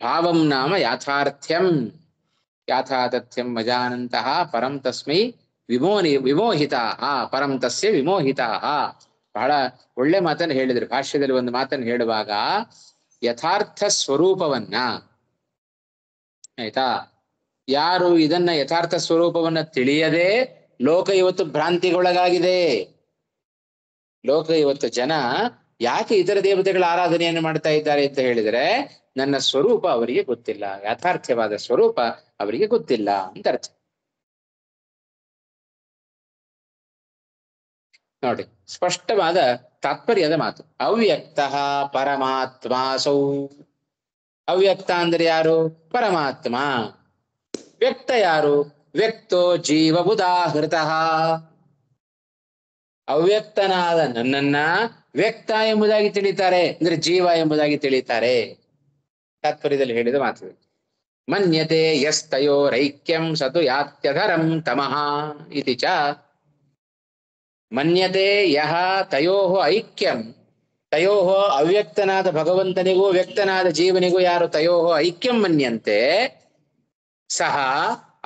ಭಾವಂ ನಾಮ ಯಾಥಾರ್ಥ್ಯಂ ಯಾಥಾತಥ್ಯಂ ಅಜಾನಂತಹ ಪರಂ ತಸ್ಮೈ ವಿಮೋಹಿತಾಃ ಪರಂ ತಸ್ಯ ವಿಮೋಹಿತಾಃ. ಬಹಳ ಒಳ್ಳೆ ಮಾತನ್ನು ಹೇಳಿದ್ರು. ಭಾಷ್ಯದಲ್ಲಿ ಒಂದು ಮಾತನ್ನು ಹೇಳುವಾಗ ಯಥಾರ್ಥ ಸ್ವರೂಪವನ್ನ, ಆಯ್ತಾ, ಯಾರು ಇದನ್ನ ಯಥಾರ್ಥ ಸ್ವರೂಪವನ್ನ ತಿಳಿಯದೆ ಲೋಕ ಇವತ್ತು ಭ್ರಾಂತಿಗೊಳಗಾಗಿದೆ. ಲೋಕ ಇವತ್ತು ಜನ ಯಾಕೆ ಇತರ ದೇವತೆಗಳ ಆರಾಧನೆಯನ್ನು ಮಾಡ್ತಾ ಇದ್ದಾರೆ ಅಂತ ಹೇಳಿದ್ರೆ ನನ್ನ ಸ್ವರೂಪ ಅವರಿಗೆ ಗೊತ್ತಿಲ್ಲ, ಯಥಾರ್ಥವಾದ ಸ್ವರೂಪ ಅವರಿಗೆ ಗೊತ್ತಿಲ್ಲ ಅಂತ ಅರ್ಥ. ನೋಡಿ, ಸ್ಪಷ್ಟವಾದ ತಾತ್ಪರ್ಯದ ಮಾತು. ಅವ್ಯಕ್ತ ಪರಮಾತ್ಮಾಸೌ. ಅವ್ಯಕ್ತ ಅಂದ್ರೆ ಯಾರು? ಪರಮಾತ್ಮ. ವ್ಯಕ್ತ ಯಾರು? ವ್ಯಕ್ತೋ ಜೀವಬುಧಾಹೃತ. ಅವ್ಯಕ್ತನಾದ ನನ್ನನ್ನ ವ್ಯಕ್ತ ಎಂಬುದಾಗಿ ತಿಳಿತಾರೆ, ಅಂದ್ರೆ ಜೀವ ಎಂಬುದಾಗಿ ತಿಳಿತಾರೆ. ತಾತ್ಪರ್ಯದಲ್ಲಿ ಹೇಳಿದ ಮಾತು. ಮನ್ಯತೆ ಯಸ್ತಯೋರೈಕ್ಯಂ ಸತು ಯಾತ್ಯಧರಂ ತಮಃ ಇತಿ ಚ. ಮನ್ಯತೆ ಯಹ ತಯೋಃ ಐಕ್ಯಂ. ತಯೋಃ ಅವ್ಯಕ್ತನಾದ ಭಗವಂತನಿಗೂ ವ್ಯಕ್ತನಾದ ಜೀವನಿಗೂ ಯಾರು ತಯೋಃ ಐಕ್ಯಂ ಮನ್ಯಂತೆ ಸಹ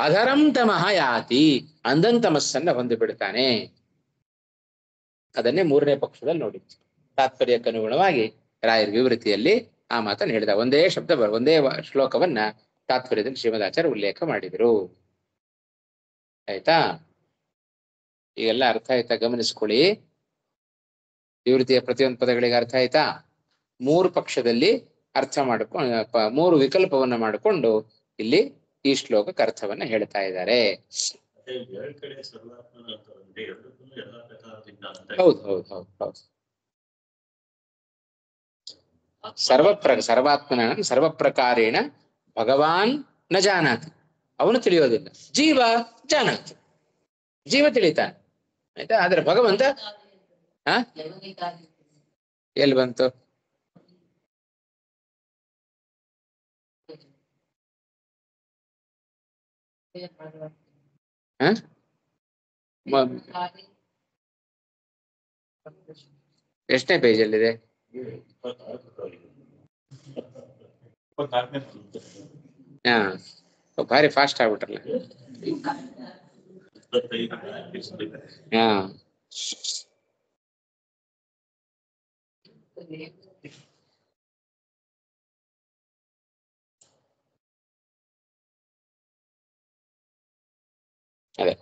ಅಧರಂ ತಮಃ ಯಾತಿ. ಅಂಧಂತಮಸ್ಸನ್ನ ಹೊಂದಿಬಿಡ್ತಾನೆ. ಅದನ್ನೇ ಮೂರನೇ ಪಕ್ಷದಲ್ಲಿ ನೋಡಿ. ತಾತ್ಪರ್ಯಕ್ಕನುಗುಣವಾಗಿ ರಾಯರ ವಿವೃತಿಯಲ್ಲಿ ಆ ಮಾತನ್ನು ಹೇಳಿದ. ಒಂದೇ ಶಬ್ದ ಒಂದೇ ಶ್ಲೋಕವನ್ನ ತಾತ್ಪರ್ಯದಲ್ಲಿ ಶ್ರೀಮದಾಚಾರ್ಯ ಉಲ್ಲೇಖ ಮಾಡಿದರು. ಆಯ್ತಾ? ಈಗೆಲ್ಲ ಅರ್ಥ ಆಯ್ತಾ? ಗಮನಿಸ್ಕೊಳ್ಳಿ. ವಿವೃತಿಯ ಪ್ರತಿಯೊಂದು ಪದಗಳಿಗೆ ಅರ್ಥ ಆಯ್ತಾ? ಮೂರು ಪಕ್ಷದಲ್ಲಿ ಅರ್ಥ ಮಾಡಿಕೊಂಡು, ಮೂರು ವಿಕಲ್ಪವನ್ನ ಮಾಡಿಕೊಂಡು ಇಲ್ಲಿ ಈ ಶ್ಲೋಕಕ್ಕೆ ಅರ್ಥವನ್ನ ಹೇಳ್ತಾ ಇದ್ದಾರೆ. ಹೌದು ಹೌದು ಹೌದು ಹೌದು. ಸರ್ವಾತ್ಮನ ಸರ್ವಪ್ರಕಾರೇಣ ಭಗವಾನ್ ನ ಜಾನಾತಿ. ಅವನು ತಿಳಿಯೋದಿಲ್ಲ, ಜೀವ ಜಾನಾತಿ, ಜೀವ ತಿಳಿತಾನೆ. ಆಯ್ತಾ? ಆದ್ರೆ ಭಗವಂತ ಎಲ್ಲಿ ಬಂತು? ಎಷ್ಟನೇ ಪೇಜಲ್ಲಿದೆ? ಭಾರಿ ಫಾಸ್ಟ್ ಆಗ್ಬಿಟ್ರಲ್ಲ. ಅದೇ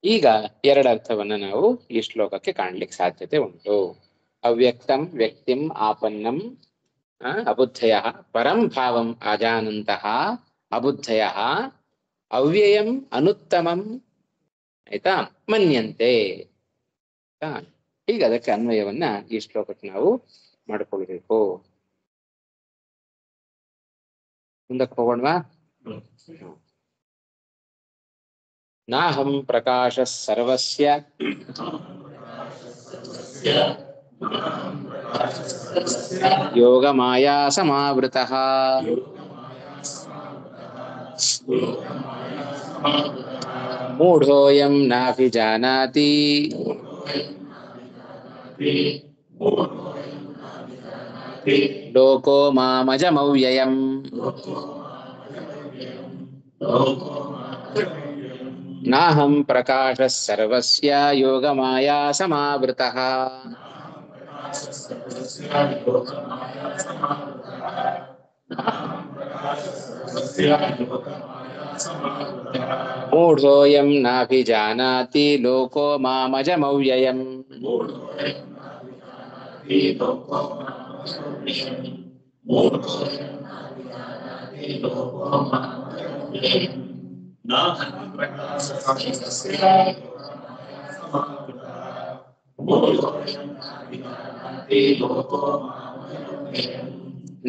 ಈಗ ಎರಡರ್ಥವನ್ನ ನಾವು ಈ ಶ್ಲೋಕಕ್ಕೆ ಕಾಣ್ಲಿಕ್ಕೆ ಸಾಧ್ಯತೆ ಉಂಟು. ಅವ್ಯಕ್ತಂ ವ್ಯಕ್ತಿಂ ಆಪನ್ನಂ ಅಬುದ್ಧಯ ಪರಂ ಭಾವಂ ಅಜಾನಂತಹ ಅಬುದ್ಧಯ ಅವ್ಯಯಂ ಅನುತ್ತಮಂ ಆಯ್ತಾ ಮನ್ಯಂತೆ. ಈಗ ಅದಕ್ಕೆ ಅನ್ವಯವನ್ನ ಈ ಶ್ಲೋಕಕ್ಕೆ ನಾವು ಮಾಡಿಕೊಳ್ಬೇಕು. ಮುಂದಕ್ಕೆ ಹೋಗೋಣವಾ? ನಾಹಂ ಪ್ರಕಾಶ ಸರ್ವಸ್ಯ ಯೋಗ ಮಾಯಾ ಸಮಾವೃತಃ ಮೂಢೋಯಂ ನಾಭಿಜಾನಾತಿ ಲೋಕೋ ಮಾಮಜಮವ್ಯಯಂ. ನಾಹಂ ಪ್ರಕಾಶ ಸರ್ವಸ್ಯ ಯೋಗ ಮಾಯಾ ಸಮಾವೃತಃ ಮೂಢೋಯಂ ನಾಭಿಜಾನಾತಿ ಲೋಕೋ ಮಾಮಜಮವ್ಯಯಂ.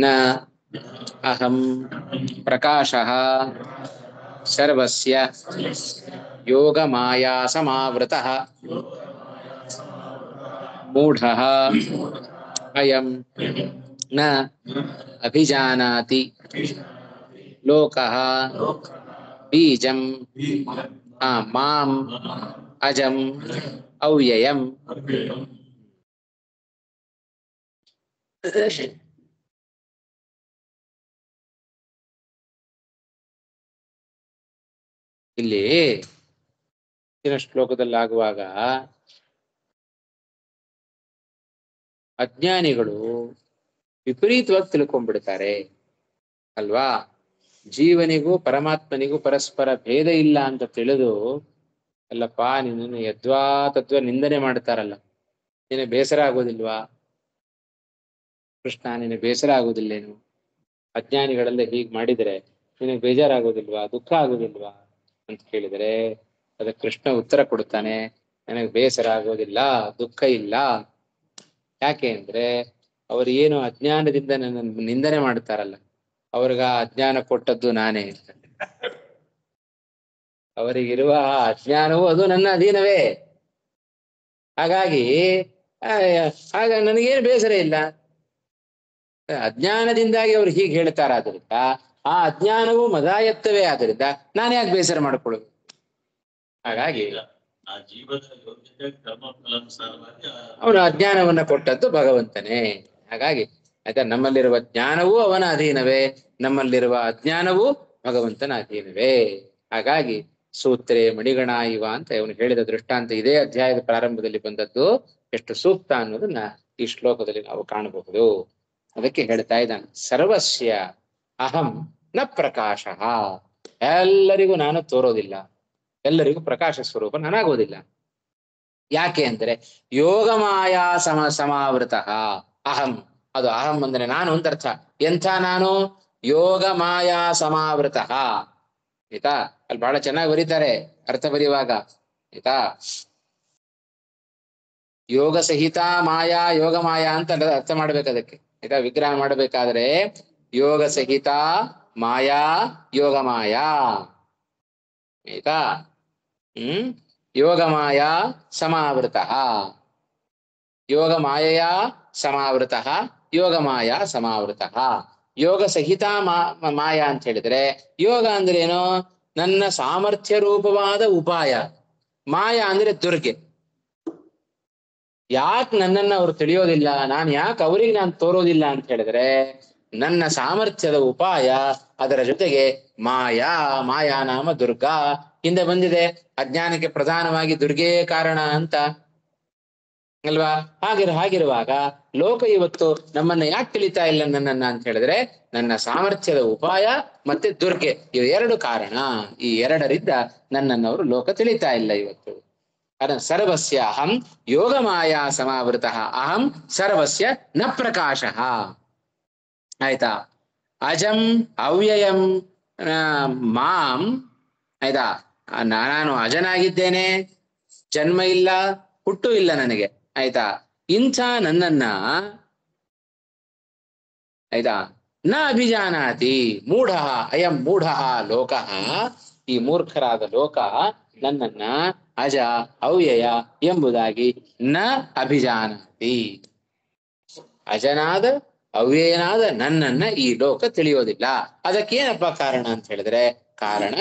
ನ ಅಹಂ ಪ್ರಕಾಶಃ ಸರ್ವಸ್ಯ ಯೋಗ ಮಾಯಾ ಸಮಾವೃತಃ ಮೂಢಃ ಅಯಂ ನ ಅಭಿಜಾನಾತಿ ಲೋಕಃ ಬೀಜಂ ಮಾಂ ಅಜಂ ಅವ್ಯಯಂ. ಇಲ್ಲಿ ಶ್ಲೋಕದಲ್ಲಾಗುವಾಗ ಅಜ್ಞಾನಿಗಳು ವಿಪರೀತವಾಗಿ ತಿಳ್ಕೊಂಡ್ಬಿಡ್ತಾರೆ ಅಲ್ವಾ? ಜೀವನಿಗೂ ಪರಮಾತ್ಮನಿಗೂ ಪರಸ್ಪರ ಭೇದ ಇಲ್ಲ ಅಂತ ತಿಳಿದು, ಅಲ್ಲಪ್ಪ ನಿನ್ನನ್ನು ಯದ್ವಾ ತತ್ವ ನಿಂದನೆ ಮಾಡ್ತಾರಲ್ಲ, ನಿನಗೆ ಬೇಸರ ಆಗೋದಿಲ್ವಾ ಕೃಷ್ಣ? ನಿನಗೆ ಬೇಸರ ಆಗೋದಿಲ್ಲೇನು? ಅಜ್ಞಾನಿಗಳೆಲ್ಲ ಹೀಗ್ ಮಾಡಿದರೆ ನಿನಗೆ ಬೇಜಾರಾಗೋದಿಲ್ವಾ, ದುಃಖ ಆಗೋದಿಲ್ವಾ ಅಂತ ಕೇಳಿದರೆ ಅದಕ್ಕೆ ಕೃಷ್ಣ ಉತ್ತರ ಕೊಡ್ತಾನೆ, ನನಗೆ ಬೇಸರ ಆಗೋದಿಲ್ಲ, ದುಃಖ ಇಲ್ಲ. ಯಾಕೆ ಅಂದ್ರೆ ಅವರು ಏನು ಅಜ್ಞಾನದಿಂದ ನನ್ನ ನಿಂದನೆ ಮಾಡ್ತಾರಲ್ಲ, ಅವ್ರಿಗ ಅಜ್ಞಾನ ಕೊಟ್ಟದ್ದು ನಾನೇ. ಅವರಿಗಿರುವ ಅಜ್ಞಾನವು ಅದು ನನ್ನ ಅಧೀನವೇ. ಹಾಗಾಗಿ ಆಗ ನನಗೇನು ಬೇಸರ ಇಲ್ಲ. ಅಜ್ಞಾನದಿಂದಾಗಿ ಅವ್ರು ಹೀಗೆ ಹೇಳ್ತಾರಾದ್ರಿಂದ ಆ ಅಜ್ಞಾನವು ಮದಾಯತ್ತವೇ ಆದ್ರಿಂದ ನಾನು ಯಾಕೆ ಬೇಸರ ಮಾಡ್ಕೊಳ್ಳೋದು? ಹಾಗಾಗಿ ಅವನು ಅಜ್ಞಾನವನ್ನ ಕೊಟ್ಟದ್ದು ಭಗವಂತನೇ. ಹಾಗಾಗಿ ಆಯ್ತಾ, ನಮ್ಮಲ್ಲಿರುವ ಜ್ಞಾನವೂ ಅವನ ಅಧೀನವೇ, ನಮ್ಮಲ್ಲಿರುವ ಅಜ್ಞಾನವೂ ಭಗವಂತನ ಅಧೀನವೇ. ಹಾಗಾಗಿ ಸೂತ್ರೇ ಮಣಿಗಣ ಇವ ಅಂತ ಅವನು ಹೇಳಿದ ದೃಷ್ಟಾಂತ ಇದೇ ಅಧ್ಯಾಯದ ಪ್ರಾರಂಭದಲ್ಲಿ ಬಂದದ್ದು ಎಷ್ಟು ಸೂಕ್ತ ಅನ್ನೋದನ್ನ ಈ ಶ್ಲೋಕದಲ್ಲಿ ನಾವು ಕಾಣಬಹುದು. ಅದಕ್ಕೆ ಹೇಳ್ತಾ ಇದ್ದಾನೆ, ಸರ್ವಸ್ಯ ಅಹಂ ನ ಪ್ರಕಾಶ. ಎಲ್ಲರಿಗೂ ನಾನು ತೋರೋದಿಲ್ಲ, ಎಲ್ಲರಿಗೂ ಪ್ರಕಾಶ ಸ್ವರೂಪ ನಾನಾಗೋದಿಲ್ಲ. ಯಾಕೆ ಅಂದ್ರೆ ಯೋಗ ಮಾಯಾ ಸಮಾವೃತ ಅಹಂ. ಅದು ಅಹಂ ಅಂದ್ರೆ ನಾನು ಅಂತ ಅರ್ಥ. ಎಂಥ ನಾನು? ಯೋಗ ಮಾಯಾ ಸಮಾವೃತ. ಆಯ್ತಾ? ಅಲ್ಲಿ ಬಹಳ ಚೆನ್ನಾಗಿ ಬರೀತಾರೆ ಅರ್ಥ ಬರೆಯುವಾಗ. ಆಯ್ತಾ? ಯೋಗ ಸಹಿತ ಮಾಯಾ, ಯೋಗ ಮಾಯಾ ಅಂತ ಅರ್ಥ ಮಾಡ್ಬೇಕು ಅದಕ್ಕೆ. ಆಯ್ತಾ? ವಿಗ್ರಹ ಮಾಡಬೇಕಾದ್ರೆ ಯೋಗ ಸಹಿತ ಮಾಯಾ, ಯೋಗ ಮಾಯಾ. ಆಯ್ತಾ? ಯೋಗ ಮಾಯಾ ಸಮಾವೃತ, ಯೋಗ ಮಾಯೆಯ ಸಮಾವೃತ, ಯೋಗ ಮಾಯಾ ಸಮಾವೃತ. ಯೋಗ ಸಹಿತ ಮಾಯಾ ಅಂತ ಹೇಳಿದ್ರೆ, ಯೋಗ ಅಂದ್ರೇನು? ನನ್ನ ಸಾಮರ್ಥ್ಯ ರೂಪವಾದ ಉಪಾಯ. ಮಾಯಾ ಅಂದ್ರೆ ದುರ್ಗೆ. ಯಾಕೆ ನನ್ನನ್ನ ಅವ್ರು ತಿಳಿಯೋದಿಲ್ಲ, ನಾನು ಯಾಕೆ ಅವ್ರಿಗೆ ನಾನು ತೋರೋದಿಲ್ಲ ಅಂತ ಹೇಳಿದ್ರೆ, ನನ್ನ ಸಾಮರ್ಥ್ಯದ ಉಪಾಯ, ಅದರ ಜೊತೆಗೆ ಮಾಯಾ. ಮಾಯಾ ನಾಮ ದುರ್ಗಾ. ಹಿಂದೆ ಬಂದಿದೆ, ಅಜ್ಞಾನಕ್ಕೆ ಪ್ರಧಾನವಾಗಿ ದುರ್ಗೇ ಕಾರಣ ಅಂತ. ಅಲ್ವಾ? ಹಾಗಿರುವಾಗ ಲೋಕ ಇವತ್ತು ನಮ್ಮನ್ನ ಯಾಕೆ ತಿಳಿತಾ ಇಲ್ಲ ನನ್ನನ್ನ ಅಂತ ಹೇಳಿದ್ರೆ, ನನ್ನ ಸಾಮರ್ಥ್ಯದ ಉಪಾಯ ಮತ್ತೆ ದುರ್ಗೆ ಇವು ಎರಡು ಕಾರಣ. ಈ ಎರಡರಿಂದ ನನ್ನನ್ನು ಅವರು ಲೋಕ ತಿಳಿತಾ ಇಲ್ಲ ಇವತ್ತು. ಸರ್ವಸ್ಯ ಅಹಂ ಯೋಗ ಮಾಯಾ ಸಮಾವೃತ ಅಹಂ ಸರ್ವಸ್ಯ ನ ಪ್ರಕಾಶ. ಆಯ್ತಾ? ಅಜಂ ಅವ್ಯಯಂ ಮಾಂ, ಆಯ್ತಾ, ನಾನು ಅಜನಾಗಿದ್ದೇನೆ, ಜನ್ಮ ಇಲ್ಲ, ಹುಟ್ಟು ಇಲ್ಲ ನನಗೆ, ಆಯ್ತಾ, ಇಂಥ ನನ್ನನ್ನ, ಆಯ್ತಾ, ನ ಅಭಿಜಾನಾತಿ ಮೂಢ ಅಯಂ ಮೂಢ ಲೋಕ, ಈ ಮೂರ್ಖರಾದ ಲೋಕ ನನ್ನನ್ನ ಅಜ ಅವ್ಯಯ ಎಂಬುದಾಗಿ ನ ಅಭಿಜಾನಾತಿ, ಅಜನಾದ ಅವ್ಯಯನಾದ ನನ್ನನ್ನ ಈ ಲೋಕ ತಿಳಿಯೋದಿಲ್ಲ. ಅದಕ್ಕೇನಪ್ಪ ಕಾರಣ ಅಂತ ಹೇಳಿದ್ರೆ, ಕಾರಣ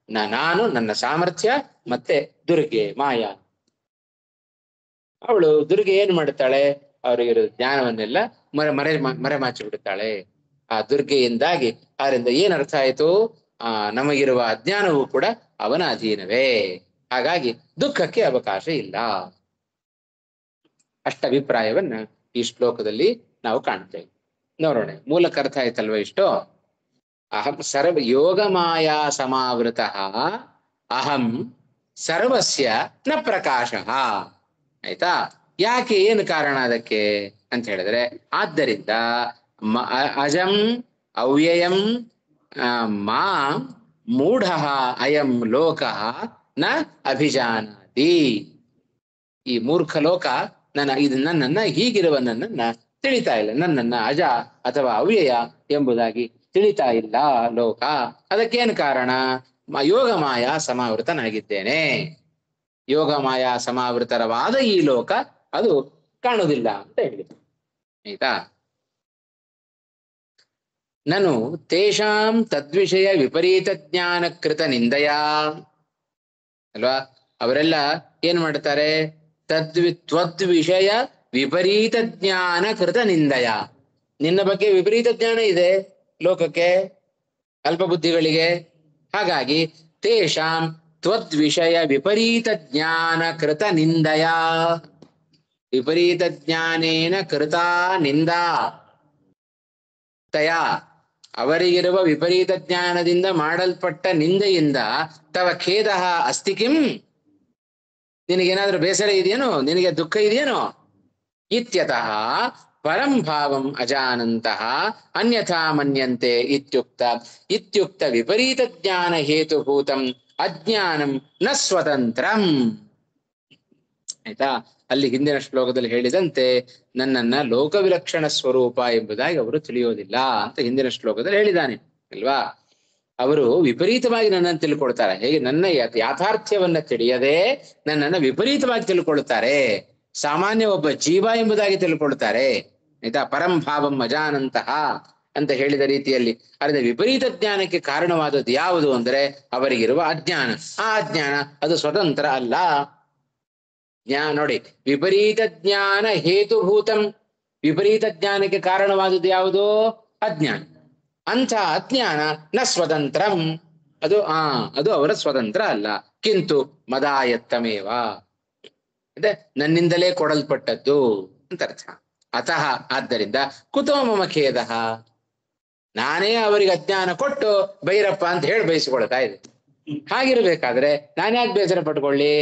ನಾನು, ನನ್ನ ಸಾಮರ್ಥ್ಯ ಮತ್ತೆ ದುರ್ಗೆ ಮಾಯಾ. ಅವಳು ದುರ್ಗೆ ಏನ್ ಮಾಡ್ತಾಳೆ? ಅವರಿಗಿರೋ ಜ್ಞಾನವನ್ನೆಲ್ಲ ಮರೆಮಾಚಿ ಬಿಡುತ್ತಾಳೆ. ಆ ದುರ್ಗೆಯಿಂದಾಗಿ ಅದರಿಂದ ಏನ್ ಅರ್ಥ ಆಯ್ತು? ನಮಗಿರುವ ಅಜ್ಞಾನವೂ ಕೂಡ ಅವನ ಅಧೀನವೇ. ಹಾಗಾಗಿ ದುಃಖಕ್ಕೆ ಅವಕಾಶ ಇಲ್ಲ. ಅಷ್ಟ ಅಭಿಪ್ರಾಯವನ್ನ ಈ ಶ್ಲೋಕದಲ್ಲಿ ನಾವು ಕಾಣ್ತೇವೆ. ನೋಡೋಣ, ಮೂಲಕ ಅರ್ಥ ಆಯ್ತಲ್ವ ಇಷ್ಟು? ಅಹಂ ಸರ್ವ ಯೋಗ ಮಾಯಾ ಸಮಾವೃತ ಅಹಂ ಸರ್ವಸ್ಯ ನ ಪ್ರಕಾಶ. ಆಯ್ತಾ? ಯಾಕೆ, ಏನು ಕಾರಣ ಅದಕ್ಕೆ ಅಂತ ಹೇಳಿದ್ರೆ, ಆದ್ದರಿಂದ ಅಜಂ ಅವ್ಯಯಂ ಮಾ ಮೂಢ ಅಯಂ ಲೋಕ ನ ಅಭಿಜಾನಾತಿ. ಈ ಮೂರ್ಖ ಲೋಕ ನನ್ನನ್ನ ಹೀಗಿರುವ ನನ್ನನ್ನ ತಿಳಿತಾ ಇಲ್ಲ, ನನ್ನನ್ನ ಅಜ ಅಥವಾ ಅವ್ಯಯ ಎಂಬುದಾಗಿ ತಿಳಿತಾ ಇಲ್ಲ ಲೋಕ. ಅದಕ್ಕೇನು ಕಾರಣ? ಯೋಗ ಮಾಯಾ ಸಮಾವೃತನಾಗಿದ್ದೇನೆ. ಯೋಗ ಮಾಯಾ ಸಮಾವೃತರವಾದ ಈ ಲೋಕ ಅದು ಕಾಣುವುದಿಲ್ಲ ಅಂತ ಹೇಳಿದ್ರು. ಆಯ್ತಾ? ನಾನು ತೇಷಾಂ ತದ್ವಿಷಯ ವಿಪರೀತ ಜ್ಞಾನ ಕೃತ ನಿಂದಯ, ಅಲ್ವಾ? ಅವರೆಲ್ಲ ಏನ್ ಮಾಡ್ತಾರೆ? ತ್ವದ್ವಿಷಯ ವಿಪರೀತ ಜ್ಞಾನ ಕೃತ ನಿಂದಯ. ನಿನ್ನ ಬಗ್ಗೆ ವಿಪರೀತ ಜ್ಞಾನ ಇದೆ ಲೋಕಕ್ಕೆ, ಅಲ್ಪ ಬುದ್ಧಿಗಳಿಗೆ. ಹಾಗಾಗಿ ತೇಷಾಂ ತ್ವದ್ವಿಷಯ ವಿಪರೀತ ಜ್ಞಾನ ಕೃತ ನಿಂದಯ, ವಿಪರೀತ ಜ್ಞಾನೇನ ಕೃತ ನಿಂದಾ ತಯ, ಅವರಿಗಿರುವ ವಿಪರೀತ ಜ್ಞಾನದಿಂದ ಮಾಡಲ್ಪಟ್ಟ ನಿಂದೆಯಿಂದ ತವ ಖೇದ ಅಸ್ತಿ ಕಿಂ, ನಿನಗೇನಾದ್ರೂ ಬೇಸರ ಇದೆಯೇನೋ, ನಿನಗೆ ದುಃಖ ಇದೆಯೇನೋ? ಇತ್ಯತಃ ಪರಂ ಭಾವಂ ಅಜಾನಂತಹ ಅನ್ಯಥಾ ಮನ್ಯಂತೆ ಇತ್ಯುಕ್ತ ವಿಪರೀತ ಜ್ಞಾನ ಹೇತುಭೂತಂ ಅಜ್ಞಾನಂ ನ ಸ್ವತಂತ್ರಂ. ಆಯ್ತಾ? ಅಲ್ಲಿ ಹಿಂದಿನ ಶ್ಲೋಕದಲ್ಲಿ ಹೇಳಿದಂತೆ ನನ್ನನ್ನ ಲೋಕವಿಲಕ್ಷಣ ಸ್ವರೂಪ ಎಂಬುದಾಗಿ ಅವರು ತಿಳಿಯೋದಿಲ್ಲ ಅಂತ ಹಿಂದಿನ ಶ್ಲೋಕದಲ್ಲಿ ಹೇಳಿದ್ದಾನೆ ಅಲ್ವಾ? ಅವರು ವಿಪರೀತವಾಗಿ ನನ್ನನ್ನು ತಿಳ್ಕೊಳ್ತಾರೆ. ಹೇಗೆ? ನನ್ನ ಯಾಥಾರ್ಥ್ಯವನ್ನ ತಿಳಿಯದೆ ನನ್ನನ್ನು ವಿಪರೀತವಾಗಿ ತಿಳ್ಕೊಳ್ತಾರೆ. ಸಾಮಾನ್ಯ ಒಬ್ಬ ಜೀವ ಎಂಬುದಾಗಿ ತಿಳ್ಕೊಳ್ತಾರೆ. ಆಯ್ತಾ? ಪರಂಭಾವಂ ಅಜಾನಂತಹ ಅಂತ ಹೇಳಿದ ರೀತಿಯಲ್ಲಿ ಅದರ ವಿಪರೀತ ಜ್ಞಾನಕ್ಕೆ ಕಾರಣವಾದದ್ದು ಯಾವುದು ಅಂದ್ರೆ ಅವರಿಗಿರುವ ಅಜ್ಞಾನ. ಆ ಅಜ್ಞಾನ ಅದು ಸ್ವತಂತ್ರ ಅಲ್ಲ. ನೋಡಿ, ವಿಪರೀತ ಜ್ಞಾನ ಹೇತುಭೂತಂ, ವಿಪರೀತ ಜ್ಞಾನಕ್ಕೆ ಕಾರಣವಾದದ್ದು ಯಾವುದು? ಅಜ್ಞಾನ. ಅಂಥ ಅಜ್ಞಾನ ನ ಸ್ವತಂತ್ರಂ, ಅದು ಅವರ ಸ್ವತಂತ್ರ ಅಲ್ಲ. ಕಿಂತು ಮದಾಯತ್ತಮೇವ, ಅಂದ್ರೆ ನನ್ನಿಂದಲೇ ಕೊಡಲ್ಪಟ್ಟದ್ದು ಅಂತ ಅರ್ಥ. ಅತಃ ಆದ್ದರಿಂದ ಕುತೋ ಮಮ ಖೇದ, ನಾನೇ ಅವರಿಗೆ ಅಜ್ಞಾನ ಕೊಟ್ಟು ಭೈರಪ್ಪ ಅಂತ ಹೇಳಿ ಬಯಸಿಕೊಳ್ತಾ ಇದೆ. ಹಾಗಿರ್ಬೇಕಾದ್ರೆ ನಾನ್ಯಾಕೆ ಬೇಸರ ಪಟ್ಕೊಳ್ಳಿ?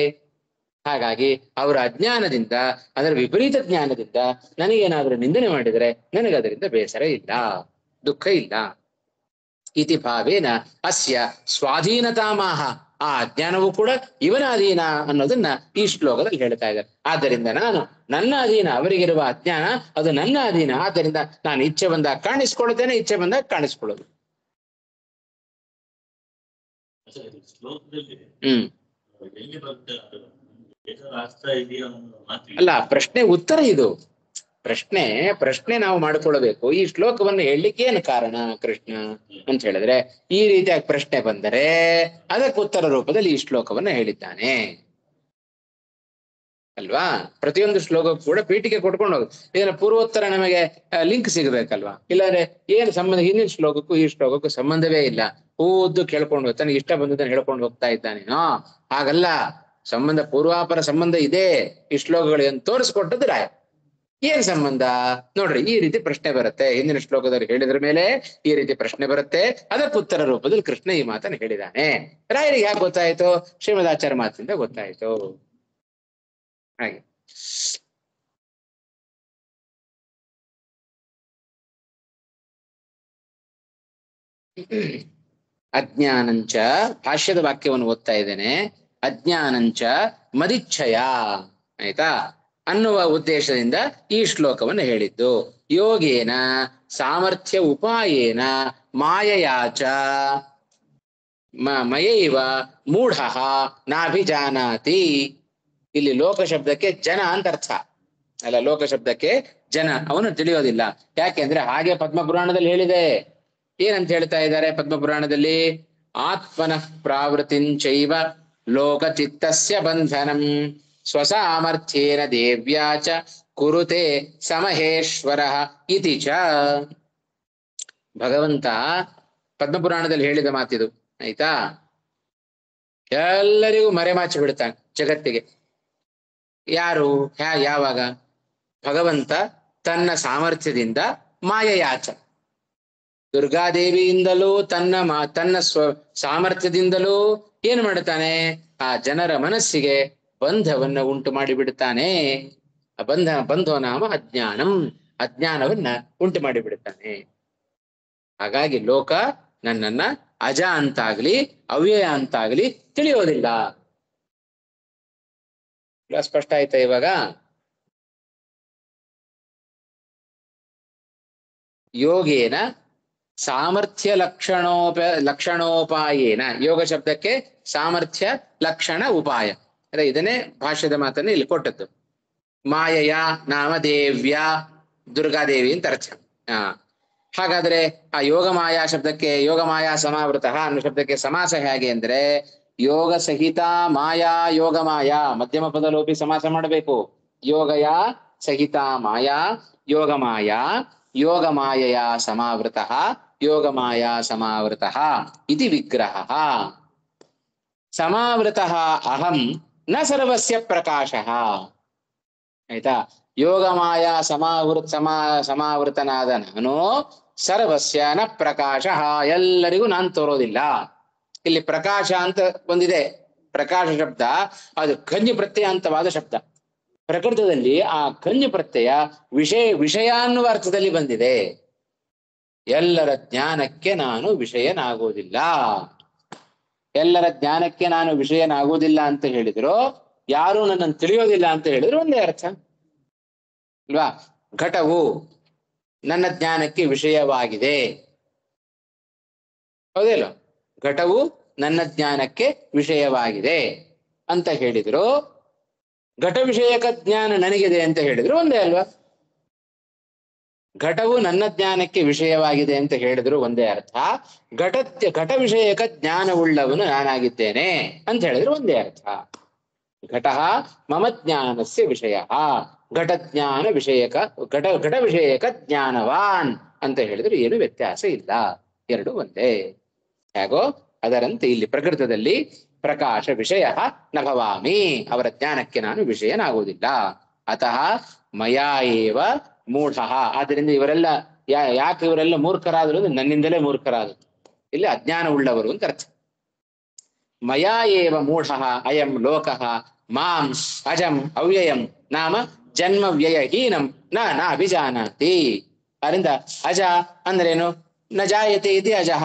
ಹಾಗಾಗಿ ಅವರ ಅಜ್ಞಾನದಿಂದ, ಅದರ ವಿಪರೀತ ಜ್ಞಾನದಿಂದ ನನಗೇನಾದ್ರೂ ನಿಂದನೆ ಮಾಡಿದರೆ ನನಗದರಿಂದ ಬೇಸರ ಇಲ್ಲ, ದುಃಖ ಇಲ್ಲ. ಇತಿ ಭಾವೇನ ಅಸ್ಯ ಸ್ವಾಧೀನತಾಮಾಹ, ಆ ಅಜ್ಞಾನವೂ ಕೂಡ ಇವನ ಅಧೀನ ಅನ್ನೋದನ್ನ ಈ ಶ್ಲೋಕದಲ್ಲಿ ಹೇಳ್ತಾ ಇದ್ದಾರೆ. ಆದ್ದರಿಂದ ನನ್ನ ಅಧೀನ, ಅವರಿಗಿರುವ ಅಜ್ಞಾನ ಅದು ನನ್ನ ಅಧೀನ. ಆದ್ದರಿಂದ ನಾನು ಇಚ್ಛೆ ಬಂದಾಗ ಕಾಣಿಸ್ಕೊಳ್ತೇನೆ, ಇಚ್ಛೆ ಬಂದಾಗ ಕಾಣಿಸ್ಕೊಳ್ಳೋದು. ಅಲ್ಲ, ಪ್ರಶ್ನೆ ಉತ್ತರ ಇದು. ಪ್ರಶ್ನೆ ನಾವು ಮಾಡ್ಕೊಳ್ಬೇಕು. ಈ ಶ್ಲೋಕವನ್ನು ಹೇಳಲಿಕ್ಕೆ ಏನು ಕಾರಣ ಕೃಷ್ಣ ಅಂತ ಹೇಳಿದ್ರೆ, ಈ ರೀತಿಯಾಗಿ ಪ್ರಶ್ನೆ ಬಂದರೆ ಅದಕ್ಕೆ ಉತ್ತರ ರೂಪದಲ್ಲಿ ಈ ಶ್ಲೋಕವನ್ನ ಹೇಳಿದ್ದಾನೆ ಅಲ್ವಾ? ಪ್ರತಿಯೊಂದು ಶ್ಲೋಕಕ್ಕೂ ಕೂಡ ಪೀಠಿಕೆ ಕೊಟ್ಕೊಂಡು ಹೋಗುತ್ತೆ. ಇದನ್ನ ಪೂರ್ವೋತ್ತರ ನಮಗೆ ಲಿಂಕ್ ಸಿಗಬೇಕಲ್ವಾ? ಇಲ್ಲಾಂದ್ರೆ ಏನು ಸಂಬಂಧ? ಹಿಂದಿನ ಶ್ಲೋಕಕ್ಕೂ ಈ ಶ್ಲೋಕಕ್ಕೂ ಸಂಬಂಧವೇ ಇಲ್ಲ. ಓದ್ದು ಕೇಳ್ಕೊಂಡು ತನಗೆ ಇಷ್ಟ ಬಂದದನ್ನು ಹೇಳ್ಕೊಂಡು ಹೋಗ್ತಾ ಇದ್ದಾನೇನೋ. ಹಾಗಲ್ಲ, ಸಂಬಂಧ ಪೂರ್ವಾಪರ ಸಂಬಂಧ ಇದೆ ಈ ಶ್ಲೋಕಗಳಿಗೆ ತೋರಿಸ್ಕೊಟ್ಟದ್ದು ರಾಯ. ಏನ್ ಸಂಬಂಧ ನೋಡ್ರಿ, ಈ ರೀತಿ ಪ್ರಶ್ನೆ ಬರುತ್ತೆ. ಹಿಂದಿನ ಶ್ಲೋಕದಲ್ಲಿ ಹೇಳಿದ್ರ ಮೇಲೆ ಈ ರೀತಿ ಪ್ರಶ್ನೆ ಬರುತ್ತೆ. ಅದಕ್ಕೆ ಉತ್ತರ ರೂಪದಲ್ಲಿ ಕೃಷ್ಣ ಈ ಮಾತನ್ನು ಹೇಳಿದ್ದಾನೆ. ರಾಯರಿಗೆ ಯಾಕೆ ಗೊತ್ತಾಯ್ತು? ಶ್ರೀಮದಾಚಾರ್ಯ ಮಾತಿಂದ ಗೊತ್ತಾಯ್ತು. ಹಾಗೆ ಅಜ್ಞಾನಂಚ, ಭಾಷ್ಯದ ವಾಕ್ಯವನ್ನು ಓದ್ತಾ ಇದ್ದೇನೆ. ಅಜ್ಞಾನಂಚ ಮದಿಚ್ಛಯ, ಆಯ್ತಾ, ಅನ್ನುವ ಉದ್ದೇಶದಿಂದ ಈ ಶ್ಲೋಕವನ್ನು ಹೇಳಿದ್ದು. ಯೋಗೇನ ಸಾಮರ್ಥ್ಯ ಉಪಾಯೇನ ಮಾಯಯಾಚ ಮಯೈವ ಮೂಢ ನಾಭಿಜಾನಾತಿ. ಇಲ್ಲಿ ಲೋಕ ಶಬ್ದಕ್ಕೆ ಜನ ಅಂತ ಅರ್ಥ ಅಲ್ಲ, ಲೋಕ ಶಬ್ದಕ್ಕೆ ಜನ, ಅವನು ತಿಳಿಯೋದಿಲ್ಲ. ಯಾಕೆಂದ್ರೆ ಹಾಗೆ ಪದ್ಮಪುರಾಣದಲ್ಲಿ ಹೇಳಿದೆ. ಏನಂತ ಹೇಳ್ತಾ ಇದ್ದಾರೆ ಪದ್ಮಪುರಾಣದಲ್ಲಿ? ಆತ್ಮನಃ ಪ್ರಾವೃತಿಂಚೈವ ಲೋಕ ಚಿತ್ತಸ್ಯ ಬಂಧನಂ ಸ್ವಸಾಮರ್ಥ್ಯೇನ ದೇವ್ಯಾಚ ಕುರುತೆ ಸಮಹೇಶ್ವರ ಇತಿ ಚ. ಭಗವಂತ ಪದ್ಮಪುರಾಣದಲ್ಲಿ ಹೇಳಿದ ಮಾತಿದು, ಆಯ್ತಾ. ಎಲ್ಲರಿಗೂ ಮರೆಮಾಚಿ ಬಿಡ್ತಾನೆ ಜಗತ್ತಿಗೆ. ಯಾರು? ಯಾವಾಗ? ಭಗವಂತ ತನ್ನ ಸಾಮರ್ಥ್ಯದಿಂದ ಮಾಯಯಾಚ, ದುರ್ಗಾದೇವಿಯಿಂದಲೂ ತನ್ನ ಸಾಮರ್ಥ್ಯದಿಂದಲೂ ಏನು ಮಾಡ್ತಾನೆ? ಆ ಜನರ ಮನಸ್ಸಿಗೆ ಬಂಧವನ್ನ ಉಂಟು ಮಾಡಿ ಬಿಡುತ್ತಾನೆ. ಆ ಬಂಧೋ ನಾಮ ಅಜ್ಞಾನಂ, ಅಜ್ಞಾನವನ್ನ ಉಂಟು ಮಾಡಿ ಬಿಡುತ್ತಾನೆ. ಹಾಗಾಗಿ ಲೋಕ ನನ್ನನ್ನ ಅಜ ಅಂತಾಗ್ಲಿ ಅವ್ಯಯ ಅಂತಾಗ್ಲಿ ತಿಳಿಯೋದಿಲ್ಲ. ಸ್ಪಷ್ಟ ಆಯ್ತಾ ಇವಾಗ? ಯೋಗೇನ ಸಾಮರ್ಥ್ಯ ಲಕ್ಷಣೋಪಾಯೇನ, ಯೋಗ ಶಬ್ದಕ್ಕೆ ಸಾಮರ್ಥ್ಯ ಲಕ್ಷಣ ಉಪಾಯ, ಇದನ್ನೇ ಭಾಷ್ಯದ ಮಾತನ್ನು ಇಲ್ಲಿ ಕೊಟ್ಟದ್ದು. ಮಾಯಯ ನಾಮದೇವ್ಯ, ದುರ್ಗಾದೇವಿ ಅಂತ ಅರ್ಥ. ಹಾಗಾದ್ರೆ ಆ ಯೋಗ ಮಾಯಾ ಶಬ್ದಕ್ಕೆ ಯೋಗ ಮಾಯಾ ಸಮಾವೃತ ಅನ್ನೋ ಶಬ್ದಕ್ಕೆ ಸಮಾಸ ಹೇಗೆ ಅಂದ್ರೆ, ಯೋಗ ಸಹಿತ ಮಾಯಾ ಯೋಗ ಮಾಯಾ, ಮಧ್ಯಮ ಪದ ಲೋಪಿ ಸಮಾಸ ಮಾಡಬೇಕು. ಯೋಗಯ ಸಹಿತ ಮಾಯಾ ಯೋಗ ಮಾಯಾ, ಯೋಗ ಮಾಯಯ ಸಮಾವೃತ ಯೋಗ ಮಾಯಾ ಸಮಾವೃತ ಇತಿ ವಿಗ್ರಹ. ಸಮಾವೃತ ಅಹಂ ನ ಸರ್ವಸ್ಯ ಪ್ರಕಾಶಃ, ಆಯ್ತಾ. ಯೋಗ ಮಾಯಾ ಸಮಾವೃತನಾದ ನಾನು ಸರ್ವಸ್ಯ ನ ಪ್ರಕಾಶ, ಎಲ್ಲರಿಗೂ ನಾನು ತೋರೋದಿಲ್ಲ. ಇಲ್ಲಿ ಪ್ರಕಾಶ ಅಂತ ಬಂದಿದೆ. ಪ್ರಕಾಶ ಶಬ್ದ ಅದು ಖಂಜಿ ಪ್ರತ್ಯಯಾಂತವಾದ ಶಬ್ದ. ಪ್ರಕೃತದಲ್ಲಿ ಆ ಖಂಜಿ ಪ್ರತ್ಯಯ ವಿಷಯ ಅನ್ನುವ ಅರ್ಥದಲ್ಲಿ ಬಂದಿದೆ. ಎಲ್ಲರ ಜ್ಞಾನಕ್ಕೆ ನಾನು ವಿಷಯನಾಗುವುದಿಲ್ಲ. ಎಲ್ಲರ ಜ್ಞಾನಕ್ಕೆ ನಾನು ವಿಷಯನಾಗುವುದಿಲ್ಲ ಅಂತ ಹೇಳಿದ್ರು, ಯಾರು ನನ್ನನ್ನು ತಿಳಿಯೋದಿಲ್ಲ ಅಂತ ಹೇಳಿದ್ರು ಒಂದೇ ಅರ್ಥ ಅಲ್ವಾ? ಘಟವು ನನ್ನ ಜ್ಞಾನಕ್ಕೆ ವಿಷಯವಾಗಿದೆ, ಹೌದಿಲ್ಲ? ಘಟವು ನನ್ನ ಜ್ಞಾನಕ್ಕೆ ವಿಷಯವಾಗಿದೆ ಅಂತ ಹೇಳಿದ್ರು, ಘಟ ವಿಷಯಕ ಜ್ಞಾನ ನನಗಿದೆ ಅಂತ ಹೇಳಿದ್ರು ಒಂದೇ ಅಲ್ವಾ? ಘಟವು ನನ್ನ ಜ್ಞಾನಕ್ಕೆ ವಿಷಯವಾಗಿದೆ ಅಂತ ಹೇಳಿದ್ರು ಒಂದೇ ಅರ್ಥ. ಘಟ ವಿಷಯಕ ಜ್ಞಾನವುಳ್ಳವನು ನಾನಾಗಿದ್ದೇನೆ ಅಂತ ಹೇಳಿದ್ರು ಒಂದೇ ಅರ್ಥ. ಘಟ ಮಮ ಜ್ಞಾನಸ್ಯ ವಿಷಯ, ಘಟ ಜ್ಞಾನ ವಿಷಯಕ ಘಟ ವಿಷಯಕ ಜ್ಞಾನವಾನ್ ಅಂತ ಹೇಳಿದ್ರು ಏನು ವ್ಯತ್ಯಾಸ ಇಲ್ಲ, ಎರಡು ಒಂದೇ. ಹೇಗೋ ಅದರಂತೆ ಇಲ್ಲಿ ಪ್ರಕೃತದಲ್ಲಿ ಪ್ರಕಾಶ ವಿಷಯ ನ ಭವಾಮಿ, ಅವರ ಜ್ಞಾನಕ್ಕೆ ನಾನು ವಿಷಯನಾಗುವುದಿಲ್ಲ. ಅತಃ ಮಯಾ ಏವ ಮೂಢ, ಆದ್ದರಿಂದ ಇವರೆಲ್ಲ ಯಾಕೆ ಇವರೆಲ್ಲ ಮೂರ್ಖರಾದರು ಅಂದ್ರೆ ನನ್ನಿಂದಲೇ ಮೂರ್ಖರಾದರು. ಇಲ್ಲಿ ಅಜ್ಞಾನ ಉಳ್ಳವರು ಅಂತ ಅರ್ಥ. ಮಯಾ ಏವ ಮೂಢ ಅಯಂ ಲೋಕಃ ಮಾಂ ಅಜಂ ಅವ್ಯಯಂ ನಾಮ ಜನ್ಮ ವ್ಯಯ ಹೀನಂ ನ ಅಭಿಜಾನಾತಿ. ಅದರಿಂದ ಅಜ ಅಂದ್ರೇನು? ನ ಜಾಯತೆ ಇತಿ ಅಜಃ,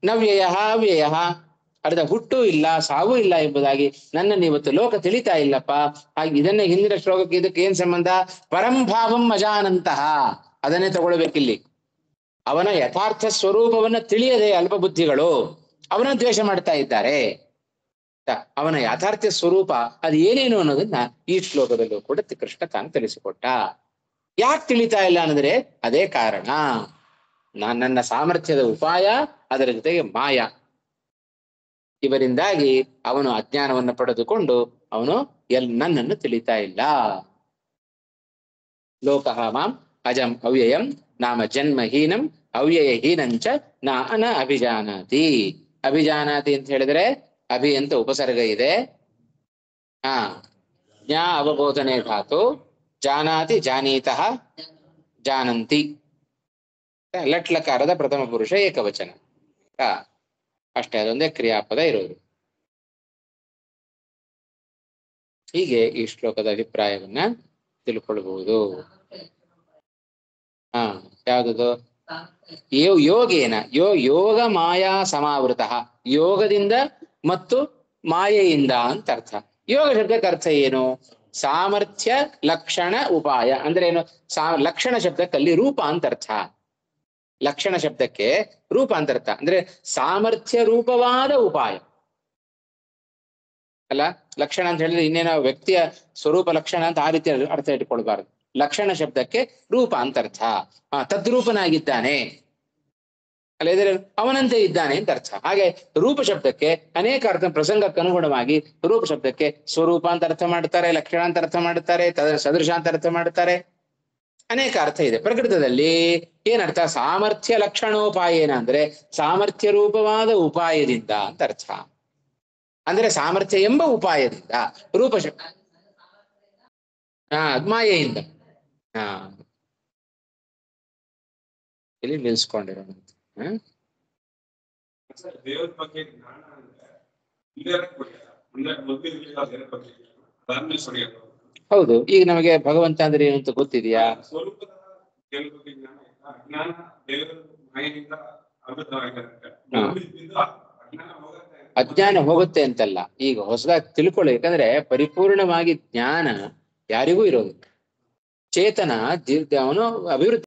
ನವ್ಯಯ ಅವ್ಯಯ, ಅರ್ಧ ಹುಟ್ಟು ಇಲ್ಲ ಸಾವು ಇಲ್ಲ ಎಂಬುದಾಗಿ ನನ್ನನ್ನು ಇವತ್ತು ಲೋಕ ತಿಳಿತಾ ಇಲ್ಲಪ್ಪ. ಹಾಗೆ ಇದನ್ನೇ ಹಿಂದಿನ ಶ್ಲೋಕಕ್ಕೆ ಇದಕ್ಕೆ ಏನ್ ಸಂಬಂಧ? ಪರಂಭಾವಂ ಅಜಾನಂತಹ, ಅದನ್ನೇ ತಗೊಳ್ಬೇಕಿಲ್ಲಿ. ಅವನ ಯಥಾರ್ಥ ಸ್ವರೂಪವನ್ನ ತಿಳಿಯದೆ ಅಲ್ಪ ಬುದ್ಧಿಗಳು ಅವನ ದ್ವೇಷ ಮಾಡ್ತಾ ಇದ್ದಾರೆ. ಅವನ ಯಥಾರ್ಥ ಸ್ವರೂಪ ಅದು ಏನೇನು ಅನ್ನೋದನ್ನ ಈ ಶ್ಲೋಕದಲ್ಲೂ ಕೂಡ ಕೃಷ್ಣ ತಾನು ತಿಳಿಸಿಕೊಟ್ಟ. ಯಾಕೆ ತಿಳಿತಾ ಇಲ್ಲ ಅನ್ನೋದ್ರೆ ಅದೇ ಕಾರಣ, ನನ್ನ ಸಾಮರ್ಥ್ಯದ ಉಪಾಯ, ಅದರ ಜೊತೆಗೆ ಮಾಯ, ಇವರಿಂದಾಗಿ ಅವನು ಅಜ್ಞಾನವನ್ನು ಪಡೆದುಕೊಂಡು ಅವನು ನನ್ನನ್ನು ತಿಳಿತಾ ಇಲ್ಲ. ಲೋಕಃ ಮಾಂ ಅಜಂ ಅವ್ಯಯಂ ನಾಮ ಜನ್ಮಹೀನಂ ಅವ್ಯಯಹೀನಂಚ ನ ಅಭಿಜಾನಾತಿ. ಅಭಿಜಾನಾತಿ ಅಂತ ಹೇಳಿದ್ರೆ ಅಭಿ ಅಂತ ಉಪಸರ್ಗ ಇದೆ, ಹಾ ಜ್ಞಾ ಅವಬೋಧನೆ ಧಾತು ಜಾನಾತಿ ಜಾನೀತಃ ಜಾನಂತಿ ಲಟ್ ಲಕಾರದ ಪ್ರಥಮ ಪುರುಷ ಏಕವಚನ. ಅಷ್ಟೇ, ಅದೊಂದೇ ಕ್ರಿಯಾಪದ ಇರೋದು. ಹೀಗೆ ಈ ಶ್ಲೋಕದ ಅಭಿಪ್ರಾಯವನ್ನ ತಿಳ್ಕೊಳ್ಬಹುದು. ಹಾ ಯಾವುದು ಯೋಗೇನ ಯೋಗ ಮಾಯಾ ಸಮಾವೃತ, ಯೋಗದಿಂದ ಮತ್ತು ಮಾಯೆಯಿಂದ ಅಂತ ಅರ್ಥ. ಯೋಗ ಶಬ್ದಕ್ಕೆ ಅರ್ಥ ಏನು? ಸಾಮರ್ಥ್ಯ ಲಕ್ಷಣ ಉಪಾಯ ಅಂದ್ರೆ ಏನು? ಲಕ್ಷಣ ಶಬ್ದಕ್ಕಲ್ಲಿ ರೂಪ ಅಂತ ಅರ್ಥ. ಲಕ್ಷಣ ಶಬ್ದಕ್ಕೆ ರೂಪ ಅಂತ ಅರ್ಥ ಅಂದ್ರೆ ಸಾಮರ್ಥ್ಯ ರೂಪವಾದ ಉಪಾಯ ಅಲ್ಲ. ಲಕ್ಷಣ ಅಂತ ಹೇಳಿದ್ರೆ ಇನ್ನೇನೋ ವ್ಯಕ್ತಿಯ ಸ್ವರೂಪ ಲಕ್ಷಣ ಅಂತ ಆ ರೀತಿ ಅರ್ಥ ಇಟ್ಕೊಳ್ಬಾರ್ದು. ಲಕ್ಷಣ ಶಬ್ದಕ್ಕೆ ರೂಪ ಅಂತ ಅರ್ಥ. ತದ್ರೂಪನಾಗಿದ್ದಾನೆ ಅಲ್ಲ, ಇದ್ರೆ ಅವನಂತೆ ಇದ್ದಾನೆ ಅಂತ ಅರ್ಥ. ಹಾಗೆ ರೂಪ ಶಬ್ದಕ್ಕೆ ಅನೇಕ ಅರ್ಥ, ಪ್ರಸಂಗಕ್ಕೆ ಅನುಗುಣವಾಗಿ ರೂಪ ಶಬ್ದಕ್ಕೆ ಸ್ವರೂಪ ಅಂತ ಅರ್ಥ ಮಾಡ್ತಾರೆ, ಲಕ್ಷಣ ಅಂತ ಅರ್ಥ ಮಾಡ್ತಾರೆ, ಸದೃಶ ಅಂತ ಅರ್ಥ ಮಾಡ್ತಾರೆ, ಅನೇಕ ಅರ್ಥ ಇದೆ. ಪ್ರಕೃತದಲ್ಲಿ ಏನರ್ಥ? ಸಾಮರ್ಥ್ಯ ಲಕ್ಷಣೋಪಾಯೇನ ಅಂದ್ರೆ ಸಾಮರ್ಥ್ಯ ರೂಪವಾದ ಉಪಾಯದಿಂದ ಅಂತ ಅರ್ಥ. ಅಂದ್ರೆ ಸಾಮರ್ಥ್ಯ ಎಂಬ ಉಪಾಯದಿಂದ ರೂಪ ಶಬ್ದ ಮಾಯೆಯಿಂದ. ಇಲ್ಲಿ ನಿಲ್ಸ್ಕೊಂಡಿರೋಣ. ದೇವರ ಬಗ್ಗೆ ಜ್ಞಾನ ಹೌದು. ಈಗ ನಮಗೆ ಭಗವಂತ ಅಂದ್ರೆ ಏನು ಅಂತ ಗೊತ್ತಿದೆಯಾ? ಸ್ವರೂಪದ ದೇವರ ಬಗ್ಗೆ ಜ್ಞಾನ ಇಲ್ಲ, ಅಜ್ಞಾನ ದೇವರ ಮಾಯೆಯಿಂದ ಅಜ್ಞಾನ ಹೋಗುತ್ತೆ ಅಂತಲ್ಲ, ಈಗ ಹೊಸದಾಗಿ ತಿಳ್ಕೊಳ್ಳಿ. ಯಾಕಂದ್ರೆ ಪರಿಪೂರ್ಣವಾಗಿ ಜ್ಞಾನ ಯಾರಿಗೂ ಇರೋದು. ಚೇತನ ಅವನು ಅಭಿವೃದ್ಧಿ